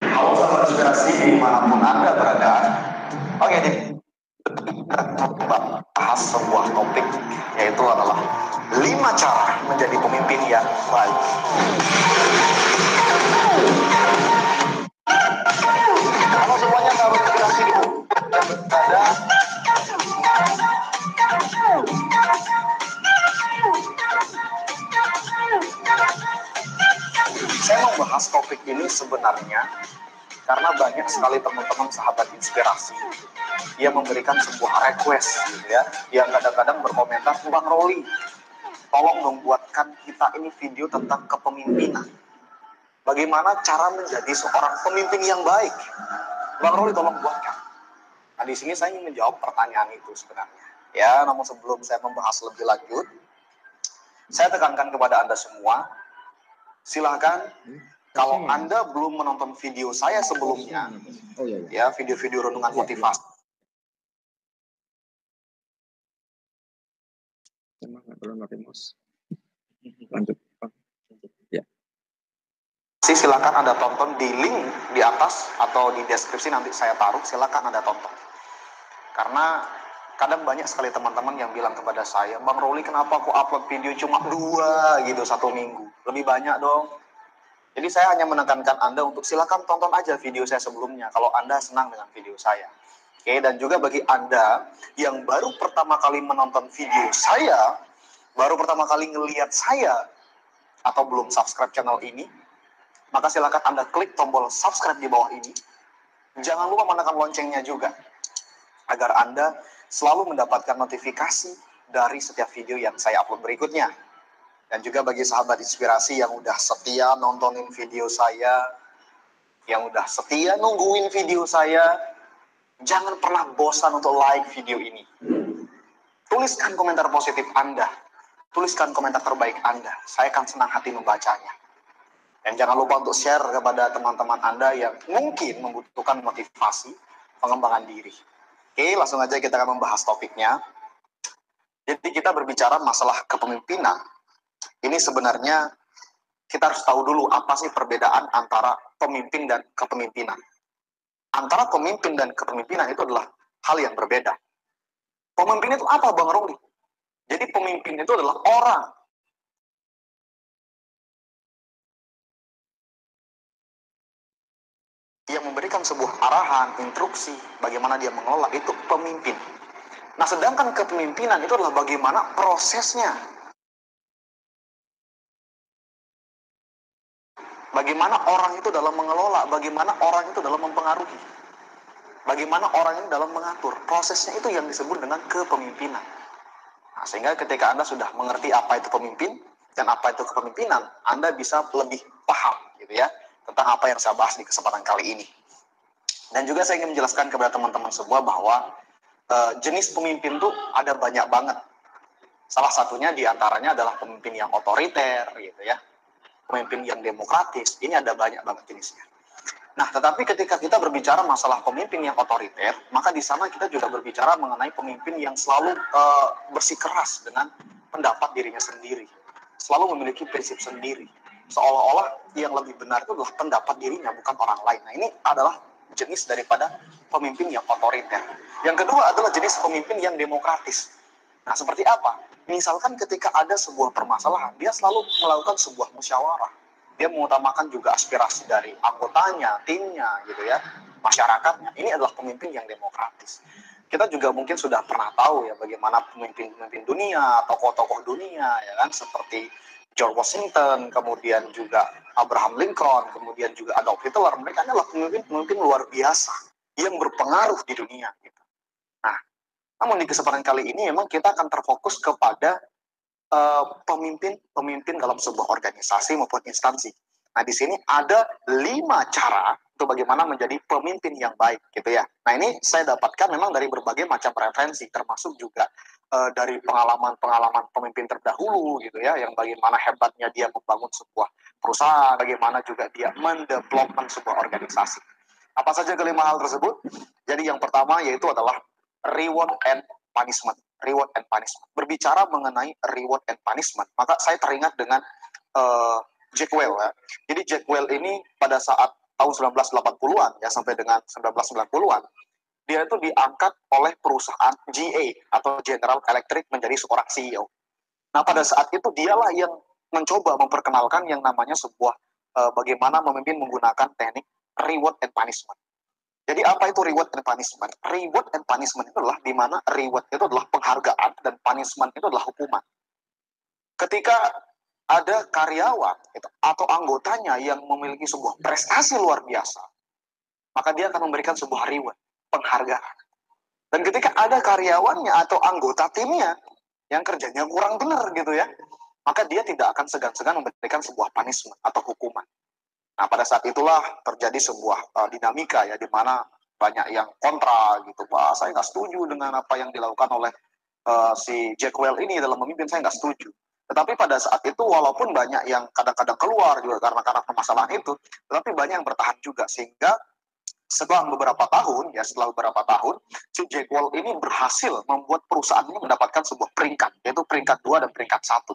Halo sahabat inspirasi dimanapun Anda berada. Oke, jadi bahas sebuah topik, yaitu adalah 5 cara menjadi pemimpin yang baik. Halo semuanya sahabat inspirasi berada membahas topik ini sebenarnya karena banyak sekali teman-teman sahabat inspirasi yang memberikan sebuah request gitu ya, yang kadang-kadang berkomentar, Bang Roli, tolong dong buatkan kita ini video tentang kepemimpinan. Bagaimana cara menjadi seorang pemimpin yang baik? Bang Roli tolong buatkan. Nah, di sini saya ingin menjawab pertanyaan itu sebenarnya. Ya, namun sebelum saya membahas lebih lanjut, saya tekankan kepada Anda semua, silahkan kalau Anda belum menonton video saya sebelumnya, ya video-video renungan motivasi. Lanjut. Ya. Silakan Anda tonton di link di atas atau di deskripsi nanti saya taruh, silakan Anda tonton. Karena kadang banyak sekali teman-teman yang bilang kepada saya, Bang Roli kenapa aku upload video cuma 2 gitu 1 minggu? Lebih banyak dong. Jadi saya hanya menekankan Anda untuk silakan tonton aja video saya sebelumnya kalau Anda senang dengan video saya. Oke, dan juga bagi Anda yang baru pertama kali menonton video saya, baru pertama kali ngelihat saya, atau belum subscribe channel ini, maka silakan Anda klik tombol subscribe di bawah ini. Jangan lupa menekan loncengnya juga, agar Anda selalu mendapatkan notifikasi dari setiap video yang saya upload berikutnya. Dan juga bagi sahabat inspirasi yang udah setia nontonin video saya, yang udah setia nungguin video saya, jangan pernah bosan untuk like video ini. Tuliskan komentar positif Anda, tuliskan komentar terbaik Anda. Saya akan senang hati membacanya. Dan jangan lupa untuk share kepada teman-teman Anda yang mungkin membutuhkan motivasi pengembangan diri. Oke, langsung aja kita akan membahas topiknya. Jadi kita berbicara masalah kepemimpinan. Ini sebenarnya kita harus tahu dulu apa sih perbedaan antara pemimpin dan kepemimpinan. Antara pemimpin dan kepemimpinan itu adalah hal yang berbeda. Pemimpin itu apa, Bang Roli? Jadi pemimpin itu adalah orang yang memberikan sebuah arahan, instruksi, bagaimana dia mengelola, itu pemimpin. Nah, sedangkan kepemimpinan itu adalah bagaimana prosesnya. Bagaimana orang itu dalam mengelola, bagaimana orang itu dalam mempengaruhi. Bagaimana orang ini dalam mengatur. Prosesnya itu yang disebut dengan kepemimpinan. Nah, sehingga ketika Anda sudah mengerti apa itu pemimpin dan apa itu kepemimpinan, Anda bisa lebih paham gitu ya tentang apa yang saya bahas di kesempatan kali ini. Dan juga saya ingin menjelaskan kepada teman-teman semua bahwa jenis pemimpin itu ada banyak banget. Salah satunya diantaranya adalah pemimpin yang otoriter gitu ya, pemimpin yang demokratis. Ini ada banyak banget jenisnya. Nah, tetapi ketika kita berbicara masalah pemimpin yang otoriter, maka di sana kita juga berbicara mengenai pemimpin yang selalu bersikeras dengan pendapat dirinya sendiri, selalu memiliki prinsip sendiri, seolah-olah yang lebih benar itu adalah pendapat dirinya, bukan orang lain. Nah, ini adalah jenis daripada pemimpin yang otoriter. Yang kedua adalah jenis pemimpin yang demokratis. Nah, seperti apa? Misalkan ketika ada sebuah permasalahan, dia selalu melakukan sebuah musyawarah. Dia mengutamakan juga aspirasi dari anggotanya, timnya, gitu ya, masyarakatnya. Ini adalah pemimpin yang demokratis. Kita juga mungkin sudah pernah tahu ya bagaimana pemimpin-pemimpin dunia, tokoh-tokoh dunia, ya kan, seperti George Washington, kemudian juga Abraham Lincoln, kemudian juga Adolf Hitler. Mereka adalah pemimpin-pemimpin luar biasa yang berpengaruh di dunia. Gitu. Nah, namun di kesempatan kali ini memang kita akan terfokus kepada pemimpin dalam sebuah organisasi maupun instansi. Nah, di sini ada 5 cara untuk bagaimana menjadi pemimpin yang baik, gitu ya. Nah, ini saya dapatkan memang dari berbagai macam referensi, termasuk juga dari pengalaman-pengalaman pemimpin terdahulu, gitu ya, yang bagaimana hebatnya dia membangun sebuah perusahaan, bagaimana juga dia mendevelopment sebuah organisasi. Apa saja kelima hal tersebut? Jadi yang pertama yaitu adalah reward and punishment. Reward and punishment. Berbicara mengenai reward and punishment, maka saya teringat dengan Jack Welch ya. Jadi Jack Welch ini pada saat tahun 1980-an ya sampai dengan 1990-an, dia itu diangkat oleh perusahaan GE atau General Electric menjadi seorang CEO. Nah, pada saat itu dialah yang mencoba memperkenalkan yang namanya sebuah bagaimana memimpin menggunakan teknik reward and punishment. Jadi apa itu reward and punishment? Reward and punishment itu adalah di mana reward itu adalah penghargaan dan punishment itu adalah hukuman. Ketika ada karyawan atau anggotanya yang memiliki sebuah prestasi luar biasa, maka dia akan memberikan sebuah reward, penghargaan. Dan ketika ada karyawannya atau anggota timnya yang kerjanya kurang benar gitu ya, maka dia tidak akan segan-segan memberikan sebuah punishment atau hukuman. Nah, pada saat itulah terjadi sebuah dinamika ya, di mana banyak yang kontra gitu, Pak, saya nggak setuju dengan apa yang dilakukan oleh si Jackwell ini dalam memimpin, saya nggak setuju. Tetapi pada saat itu walaupun banyak yang kadang-kadang keluar juga karena permasalahan itu, tetapi banyak yang bertahan juga, sehingga setelah beberapa tahun, si Jackwell ini berhasil membuat perusahaan ini mendapatkan sebuah peringkat, yaitu peringkat 2 dan peringkat 1.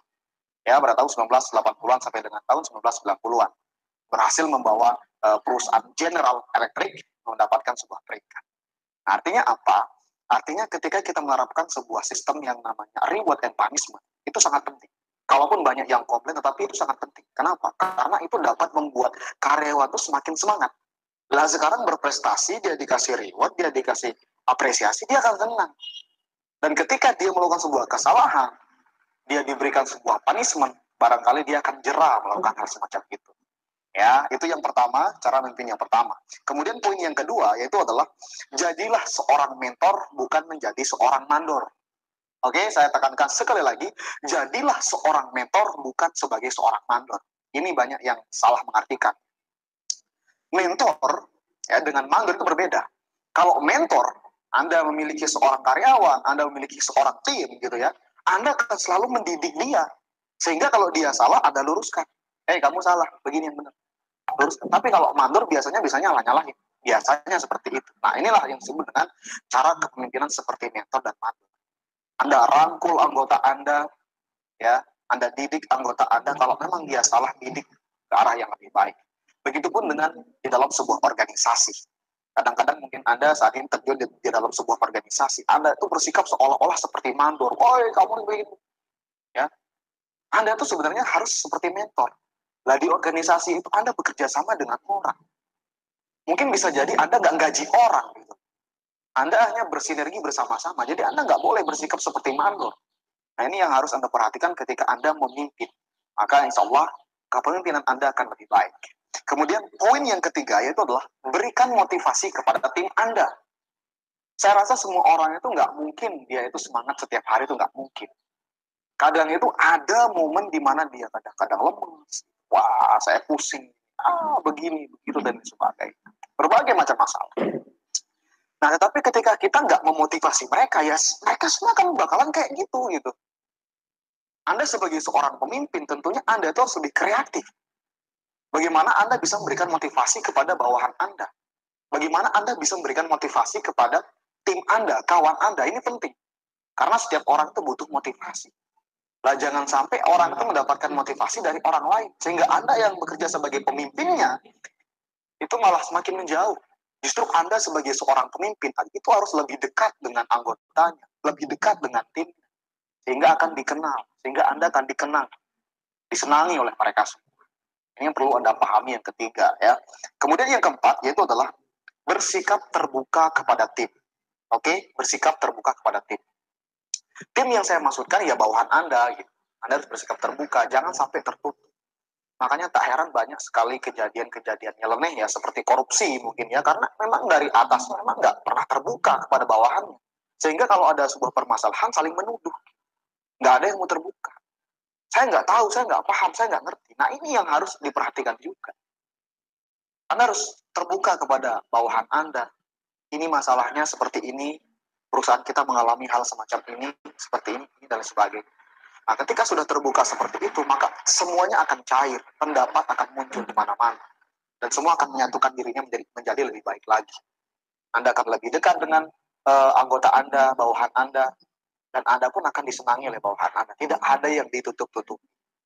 Ya, pada tahun 1980-an sampai dengan tahun 1990-an. Berhasil membawa perusahaan General Electric mendapatkan sebuah peringkat. Nah, artinya apa? Artinya ketika kita menerapkan sebuah sistem yang namanya reward and punishment, itu sangat penting. Kalaupun banyak yang komplain, tetapi itu sangat penting. Kenapa? Karena itu dapat membuat karyawan itu semakin semangat. Lah sekarang berprestasi, dia dikasih reward, dia dikasih apresiasi, dia akan senang. Dan ketika dia melakukan sebuah kesalahan, dia diberikan sebuah punishment, barangkali dia akan jera melakukan hal semacam itu. Ya, itu yang pertama, cara memimpin yang pertama. Kemudian poin yang kedua yaitu adalah jadilah seorang mentor, bukan menjadi seorang mandor. Oke, saya tekankan sekali lagi, jadilah seorang mentor, bukan sebagai seorang mandor. Ini banyak yang salah mengartikan. Mentor ya dengan mandor itu berbeda. Kalau mentor, Anda memiliki seorang karyawan, Anda memiliki seorang tim gitu ya, Anda akan selalu mendidik dia. Sehingga kalau dia salah, Anda luruskan. Kamu salah, begini yang benar. Luruskan. Tapi kalau mandor biasanya nyala-nyalahin. Biasanya seperti itu. Nah, inilah yang disebut dengan cara kepemimpinan seperti mentor dan mandor. Anda rangkul anggota Anda, ya, Anda didik anggota Anda, kalau memang dia salah, didik ke arah yang lebih baik. Begitupun dengan di dalam sebuah organisasi. Kadang-kadang mungkin Anda saat ini terjun di dalam sebuah organisasi, Anda itu bersikap seolah-olah seperti mandor. Kamu begini. Ya. Anda itu sebenarnya harus seperti mentor. Lah di organisasi itu Anda bekerja sama dengan orang. Mungkin bisa jadi Anda nggak gaji orang gitu. Anda hanya bersinergi bersama-sama. Jadi Anda nggak boleh bersikap seperti mandor. Nah, ini yang harus Anda perhatikan ketika Anda memimpin. Maka insya Allah kepemimpinan Anda akan lebih baik. Kemudian poin yang ketiga yaitu adalah berikan motivasi kepada tim Anda. Saya rasa semua orang itu nggak mungkin dia itu semangat setiap hari, itu nggak mungkin. Kadang itu ada momen di mana dia kadang-kadang lemes. Wah, saya pusing. Begini, begitu, dan sebagainya. Berbagai macam masalah. Nah, tetapi ketika kita nggak memotivasi mereka, ya mereka semua kan bakalan kayak gitu. Anda sebagai seorang pemimpin, tentunya Anda itu harus lebih kreatif. Bagaimana Anda bisa memberikan motivasi kepada bawahan Anda? Bagaimana Anda bisa memberikan motivasi kepada tim Anda, kawan Anda? Ini penting. Karena setiap orang itu butuh motivasi. Lah jangan sampai orang itu mendapatkan motivasi dari orang lain. Sehingga Anda yang bekerja sebagai pemimpinnya, itu malah semakin menjauh. Justru Anda sebagai seorang pemimpin, itu harus lebih dekat dengan anggotanya, lebih dekat dengan tim, sehingga akan dikenal, sehingga Anda akan dikenal, disenangi oleh mereka semua. Ini yang perlu Anda pahami yang ketiga ya. Kemudian yang keempat yaitu adalah bersikap terbuka kepada tim. Oke, bersikap terbuka kepada tim. Tim yang saya maksudkan ya bawahan Anda gitu. Anda harus bersikap terbuka, jangan sampai tertutup. Makanya tak heran banyak sekali kejadian-kejadian nyeleneh ya, seperti korupsi mungkin ya, karena memang dari atas memang nggak pernah terbuka kepada bawahannya. Sehingga kalau ada sebuah permasalahan saling menuduh. Nggak ada yang mau terbuka. Saya nggak tahu, saya nggak paham, saya nggak ngerti. Nah, ini yang harus diperhatikan juga. Anda harus terbuka kepada bawahan Anda. Ini masalahnya seperti ini, perusahaan kita mengalami hal semacam ini, seperti ini, dan sebagainya. Nah, ketika sudah terbuka seperti itu, maka semuanya akan cair, pendapat akan muncul di mana-mana. Dan semua akan menyatukan dirinya menjadi lebih baik lagi. Anda akan lebih dekat dengan anggota Anda, bawahan Anda, dan Anda pun akan disenangi oleh bawahan Anda. Tidak ada yang ditutup-tutup.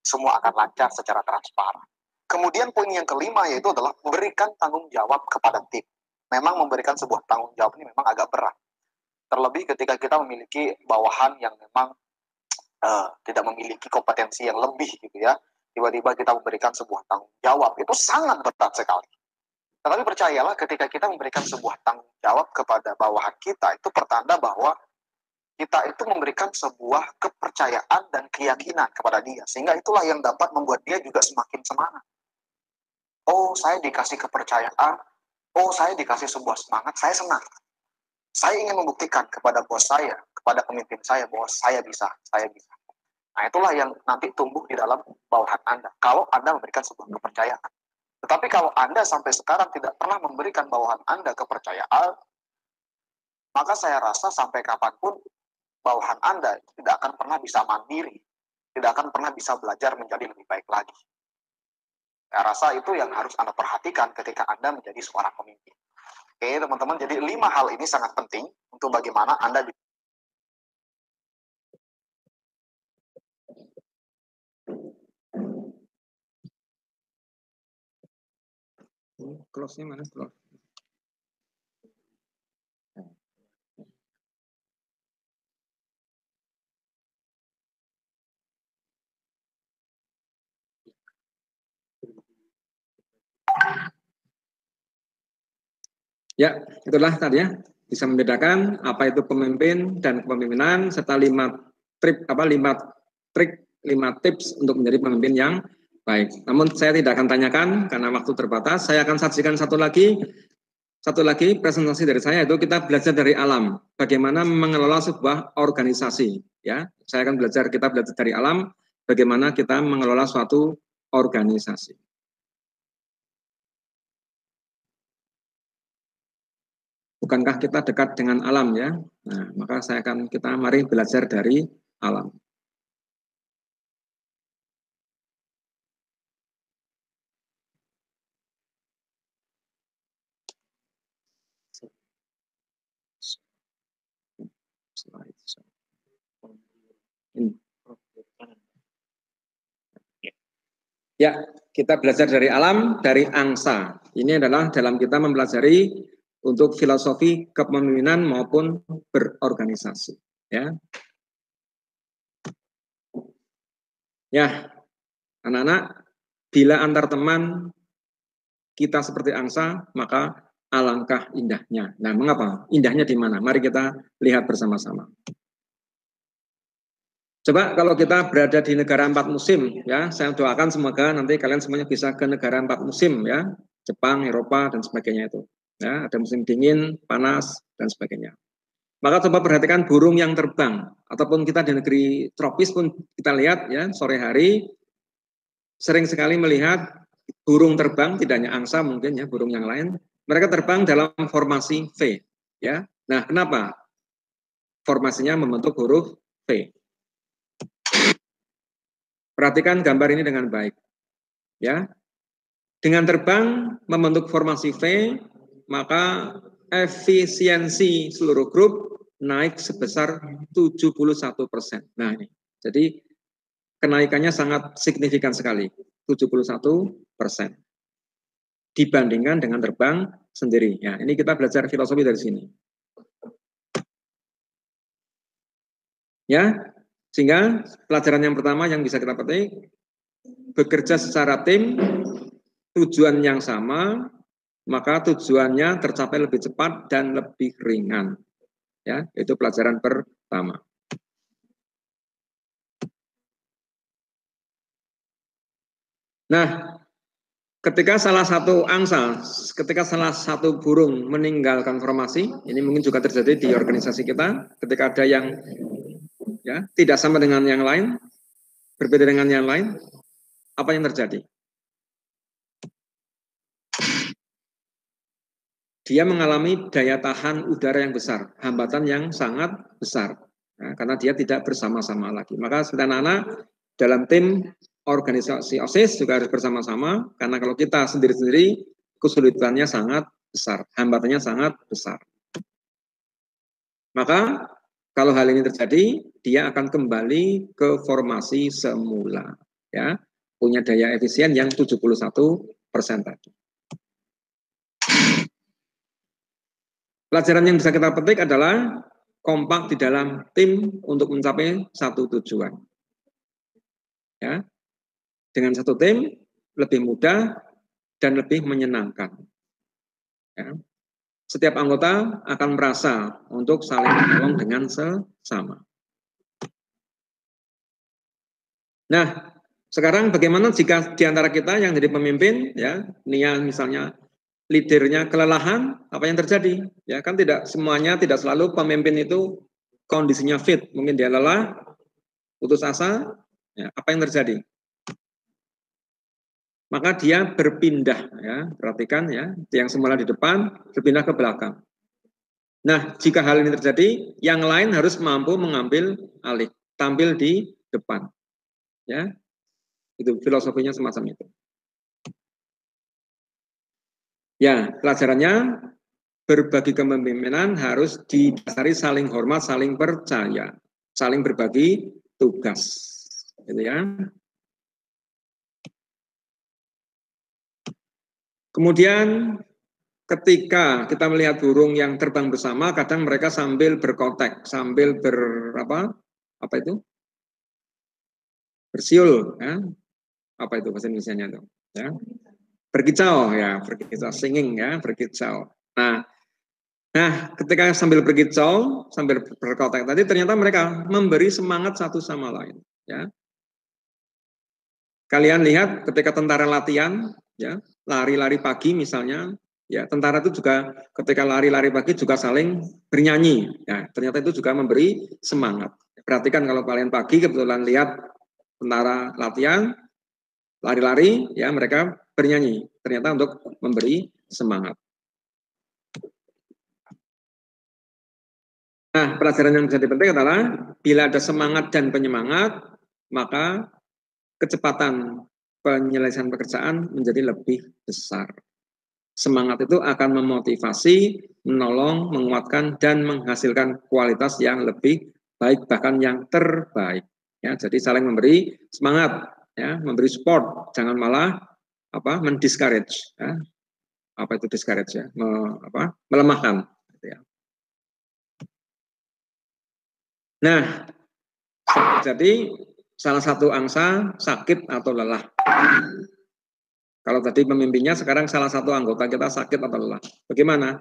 Semua akan lancar secara transparan. Kemudian poin yang kelima yaitu adalah berikan tanggung jawab kepada tim. Memang memberikan sebuah tanggung jawab ini memang agak berat. Terlebih ketika kita memiliki bawahan yang memang tidak memiliki kompetensi yang lebih gitu ya. Tiba-tiba kita memberikan sebuah tanggung jawab, itu sangat berat sekali. Tetapi percayalah ketika kita memberikan sebuah tanggung jawab kepada bawahan kita, itu pertanda bahwa kita itu memberikan sebuah kepercayaan dan keyakinan kepada dia. Sehingga itulah yang dapat membuat dia juga semakin semangat. Oh, saya dikasih kepercayaan. Oh, saya dikasih sebuah semangat. Saya senang. Saya ingin membuktikan kepada bos saya, kepada pemimpin saya, bahwa saya bisa, saya bisa. Nah, itulah yang nanti tumbuh di dalam bawahan Anda. Kalau Anda memberikan sebuah kepercayaan. Tetapi kalau Anda sampai sekarang tidak pernah memberikan bawahan Anda kepercayaan, maka saya rasa sampai kapanpun bawahan Anda tidak akan pernah bisa mandiri, tidak akan pernah bisa belajar menjadi lebih baik lagi. Saya rasa itu yang harus Anda perhatikan ketika Anda menjadi seorang pemimpin. Oke, teman-teman, jadi 5 hal ini sangat penting untuk bagaimana Anda Close-nya mana? Close. Ya, itulah tadi ya, bisa membedakan apa itu pemimpin dan kepemimpinan serta 5 tips untuk menjadi pemimpin yang baik. Namun saya tidak akan tanyakan karena waktu terbatas. Saya akan sajikan satu lagi presentasi dari saya, itu kita belajar dari alam, bagaimana mengelola sebuah organisasi. Ya, kita belajar dari alam, bagaimana kita mengelola suatu organisasi. Bukankah kita dekat dengan alam ya? Nah, maka kita mari belajar dari alam. Ya, kita belajar dari alam, dari angsa. Ini adalah dalam kita mempelajari untuk filosofi kepemimpinan maupun berorganisasi. Ya, anak-anak, bila antar teman kita seperti angsa, maka alangkah indahnya. Nah, mengapa? Indahnya di mana? Mari kita lihat bersama-sama. Coba kalau kita berada di negara 4 musim, ya, saya doakan semoga nanti kalian semuanya bisa ke negara 4 musim, ya, Jepang, Eropa, dan sebagainya itu. Ya, ada musim dingin, panas, dan sebagainya. Maka coba perhatikan burung yang terbang, ataupun kita di negeri tropis pun kita lihat, ya, sore hari sering sekali melihat burung terbang, tidak hanya angsa mungkin ya, burung yang lain, mereka terbang dalam formasi V, ya. Nah, kenapa? Formasinya membentuk huruf V. Perhatikan gambar ini dengan baik. Ya. Dengan terbang membentuk formasi V, maka efisiensi seluruh grup naik sebesar 71%. Nah, ini. Jadi kenaikannya sangat signifikan sekali, 71%. Dibandingkan dengan terbang sendiri. Ya, ini kita belajar filosofi dari sini. Ya, sehingga pelajaran yang pertama yang bisa kita petik, bekerja secara tim, tujuan yang sama, maka tujuannya tercapai lebih cepat dan lebih ringan. Ya, itu pelajaran pertama. Nah, ketika salah satu burung meninggalkan formasi, ini mungkin juga terjadi di organisasi kita, ketika ada yang ya tidak sama dengan yang lain, berbeda dengan yang lain, apa yang terjadi? Dia mengalami daya tahan udara yang besar, hambatan yang sangat besar, ya, karena dia tidak bersama-sama lagi. Maka anak-anak dalam tim organisasi OSIS juga harus bersama-sama, karena kalau kita sendiri-sendiri kesulitannya sangat besar, hambatannya sangat besar. Maka kalau hal ini terjadi, dia akan kembali ke formasi semula, ya, punya daya efisien yang 71% tadi. Pelajaran yang bisa kita petik adalah kompak di dalam tim untuk mencapai satu tujuan. Ya, dengan satu tim lebih mudah dan lebih menyenangkan. Ya. setiap anggota akan merasa untuk saling menolong dengan sesama. Nah, sekarang bagaimana jika di antara kita yang jadi pemimpin, ya, Nia misalnya leadernya kelelahan, apa yang terjadi? Ya kan tidak semuanya, tidak selalu pemimpin itu kondisinya fit, mungkin dia lelah, putus asa, ya, apa yang terjadi? Maka dia berpindah, ya, perhatikan ya, yang semula di depan berpindah ke belakang. Nah, jika hal ini terjadi, yang lain harus mampu mengambil alih, tampil di depan, ya, itu filosofinya semacam itu. Ya, pelajarannya berbagi kepemimpinan harus didasari saling hormat, saling percaya, saling berbagi tugas, gitu ya. Kemudian ketika kita melihat burung yang terbang bersama, kadang mereka sambil berkontak, sambil apa itu? Bersiul, ya. Apa itu bahasa Indonesianya itu? Ya. Berkicau, ya, berkicau, singing, ya, berkicau. Nah, ketika sambil berkicau, sambil berkontak tadi, ternyata mereka memberi semangat satu sama lain, ya. Kalian lihat ketika tentara latihan, ya, lari-lari pagi misalnya, ya, tentara itu juga ketika lari-lari pagi juga saling bernyanyi, ya, ternyata itu juga memberi semangat. Perhatikan kalau kalian pagi kebetulan lihat tentara latihan, lari-lari, ya, mereka bernyanyi, ternyata untuk memberi semangat. Nah, pelajaran yang menjadi penting adalah bila ada semangat dan penyemangat, maka kecepatan penyelesaian pekerjaan menjadi lebih besar. Semangat itu akan memotivasi, menolong, menguatkan, dan menghasilkan kualitas yang lebih baik, bahkan yang terbaik. Ya, jadi saling memberi semangat, ya, memberi support, jangan malah mendiscourage. Ya. Apa itu discourage, ya? Melemahkan. Gitu ya. Nah, jadi salah satu angsa sakit atau lelah. Kalau tadi pemimpinnya, sekarang salah satu anggota kita sakit atau lelah. Bagaimana?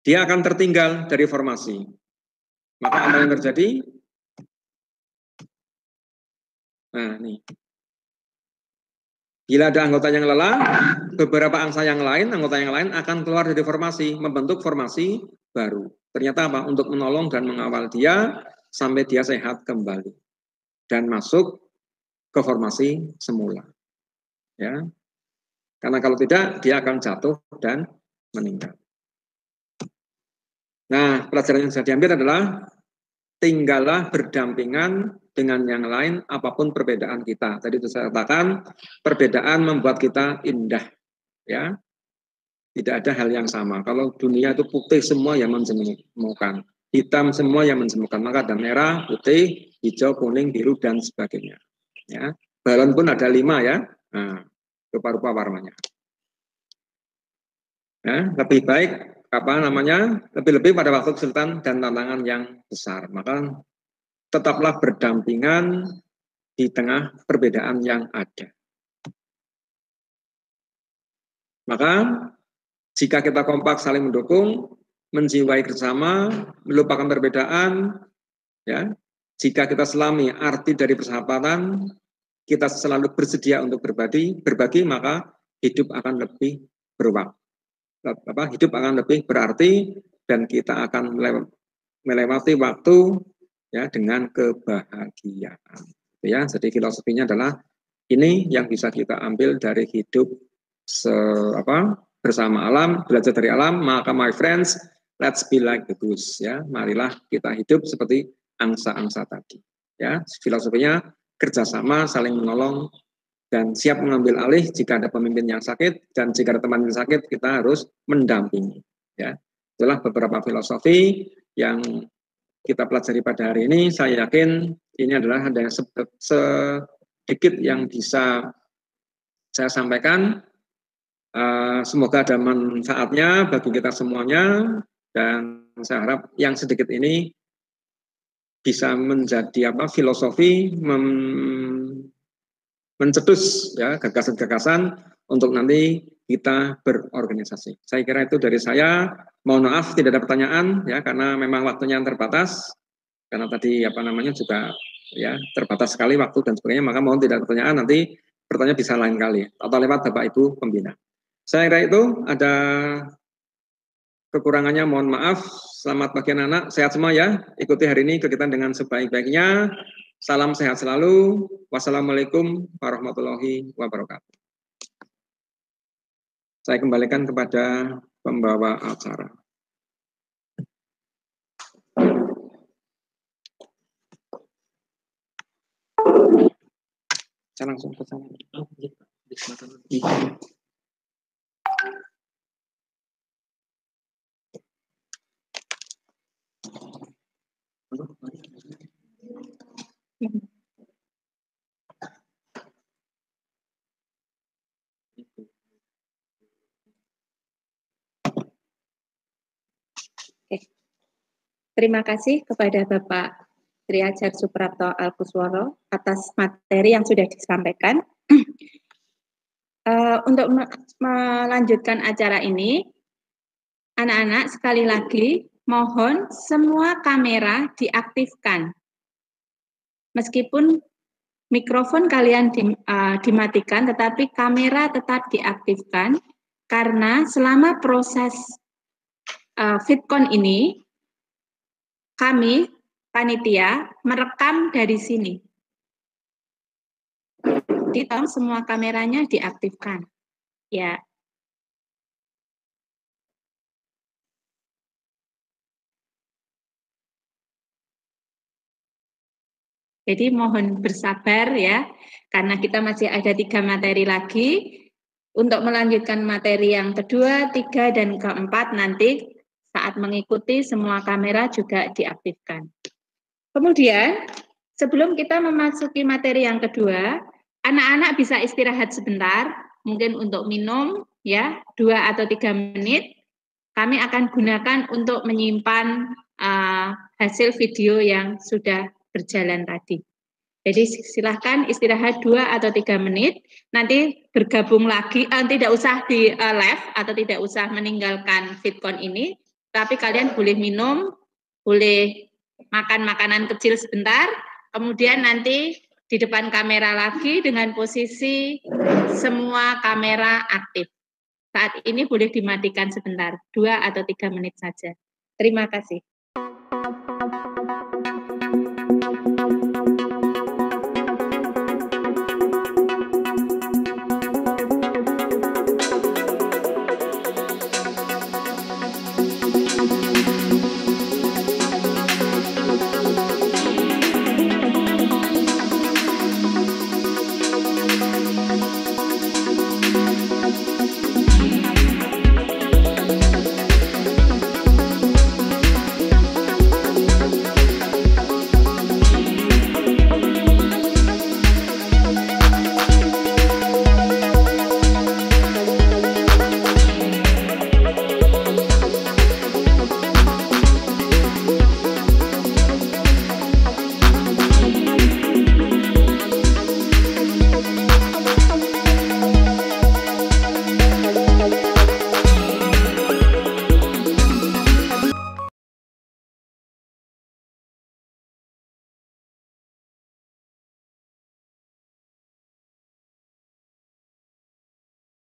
Dia akan tertinggal dari formasi. Maka apa yang terjadi? Nah, nih. Bila ada anggota yang lelah, beberapa angsa yang lain, anggota yang lain akan keluar dari formasi, membentuk formasi baru. Ternyata apa? Untuk menolong dan mengawal dia sampai dia sehat kembali dan masuk ke formasi semula. Ya. Karena kalau tidak, dia akan jatuh dan meninggal. Nah, pelajaran yang bisa diambil adalah tinggallah berdampingan dengan yang lain apapun perbedaan kita. Tadi itu saya katakan, perbedaan membuat kita indah. Ya, tidak ada hal yang sama. Kalau dunia itu putih semua yang menjemukan, hitam semua yang menjemukan, maka ada merah, putih, hijau, kuning, biru, dan sebagainya. Ya, balon pun ada 5 ya. Nah, rupa-rupa warnanya. Ya, lebih baik lebih-lebih pada waktu kesulitan dan tantangan yang besar. Maka tetaplah berdampingan di tengah perbedaan yang ada. Maka jika kita kompak saling mendukung, menjiwai bersama, melupakan perbedaan, ya. Jika kita selami arti dari persahabatan, kita selalu bersedia untuk berbagi, maka hidup akan lebih hidup akan lebih berarti dan kita akan melewati waktu ya dengan kebahagiaan. Ya, jadi filosofinya adalah ini yang bisa kita ambil dari hidup bersama alam, belajar dari alam, maka my friends, let's be like the goose, ya. Marilah kita hidup seperti angsa-angsa tadi. Ya, filosofinya kerjasama, saling menolong, dan siap mengambil alih jika ada pemimpin yang sakit, dan jika ada teman yang sakit, kita harus mendampingi. Ya, itulah beberapa filosofi yang kita pelajari pada hari ini. Saya yakin ini adalah ada sedikit yang bisa saya sampaikan. Semoga ada manfaatnya bagi kita semuanya, dan saya harap yang sedikit ini bisa menjadi filosofi mencetus ya gagasan-gagasan untuk nanti kita berorganisasi. Saya kira itu dari saya. Mohon maaf tidak ada pertanyaan ya, karena memang waktunya terbatas. Karena tadi juga ya terbatas sekali waktu dan sebagainya, maka mohon tidak ada pertanyaan, nanti pertanyaan bisa lain kali atau lewat Bapak Ibu pembina. Saya kira itu, ada kekurangannya mohon maaf. Selamat pagi anak-anak, sehat semua ya. Ikuti hari ini kegiatan dengan sebaik-baiknya. Salam sehat selalu. Wassalamualaikum warahmatullahi wabarakatuh. Saya kembalikan kepada pembawa acara. Saya langsung ke sana. Terima kasih kepada Bapak Triajar Suprapto Alkusworo atas materi yang sudah disampaikan. Untuk melanjutkan acara ini, anak-anak sekali lagi mohon semua kamera diaktifkan. Meskipun mikrofon kalian dimatikan, tetapi kamera tetap diaktifkan karena selama proses VidCon ini kami panitia merekam dari sini. Jadi tolong semua kameranya diaktifkan. Ya. Jadi mohon bersabar ya, karena kita masih ada 3 materi lagi. Untuk melanjutkan materi yang kedua, 3, dan keempat nanti saat mengikuti semua kamera juga diaktifkan. Kemudian, sebelum kita memasuki materi yang kedua, anak-anak bisa istirahat sebentar, mungkin untuk minum, ya, 2 atau 3 menit. Kami akan gunakan untuk menyimpan hasil video yang sudah berjalan tadi. Jadi silahkan istirahat 2 atau 3 menit, nanti bergabung lagi, tidak usah di live atau tidak usah meninggalkan VidCon ini, tapi kalian boleh minum, boleh makan makanan kecil sebentar, kemudian nanti di depan kamera lagi dengan posisi semua kamera aktif. Saat ini boleh dimatikan sebentar, 2 atau 3 menit saja. Terima kasih.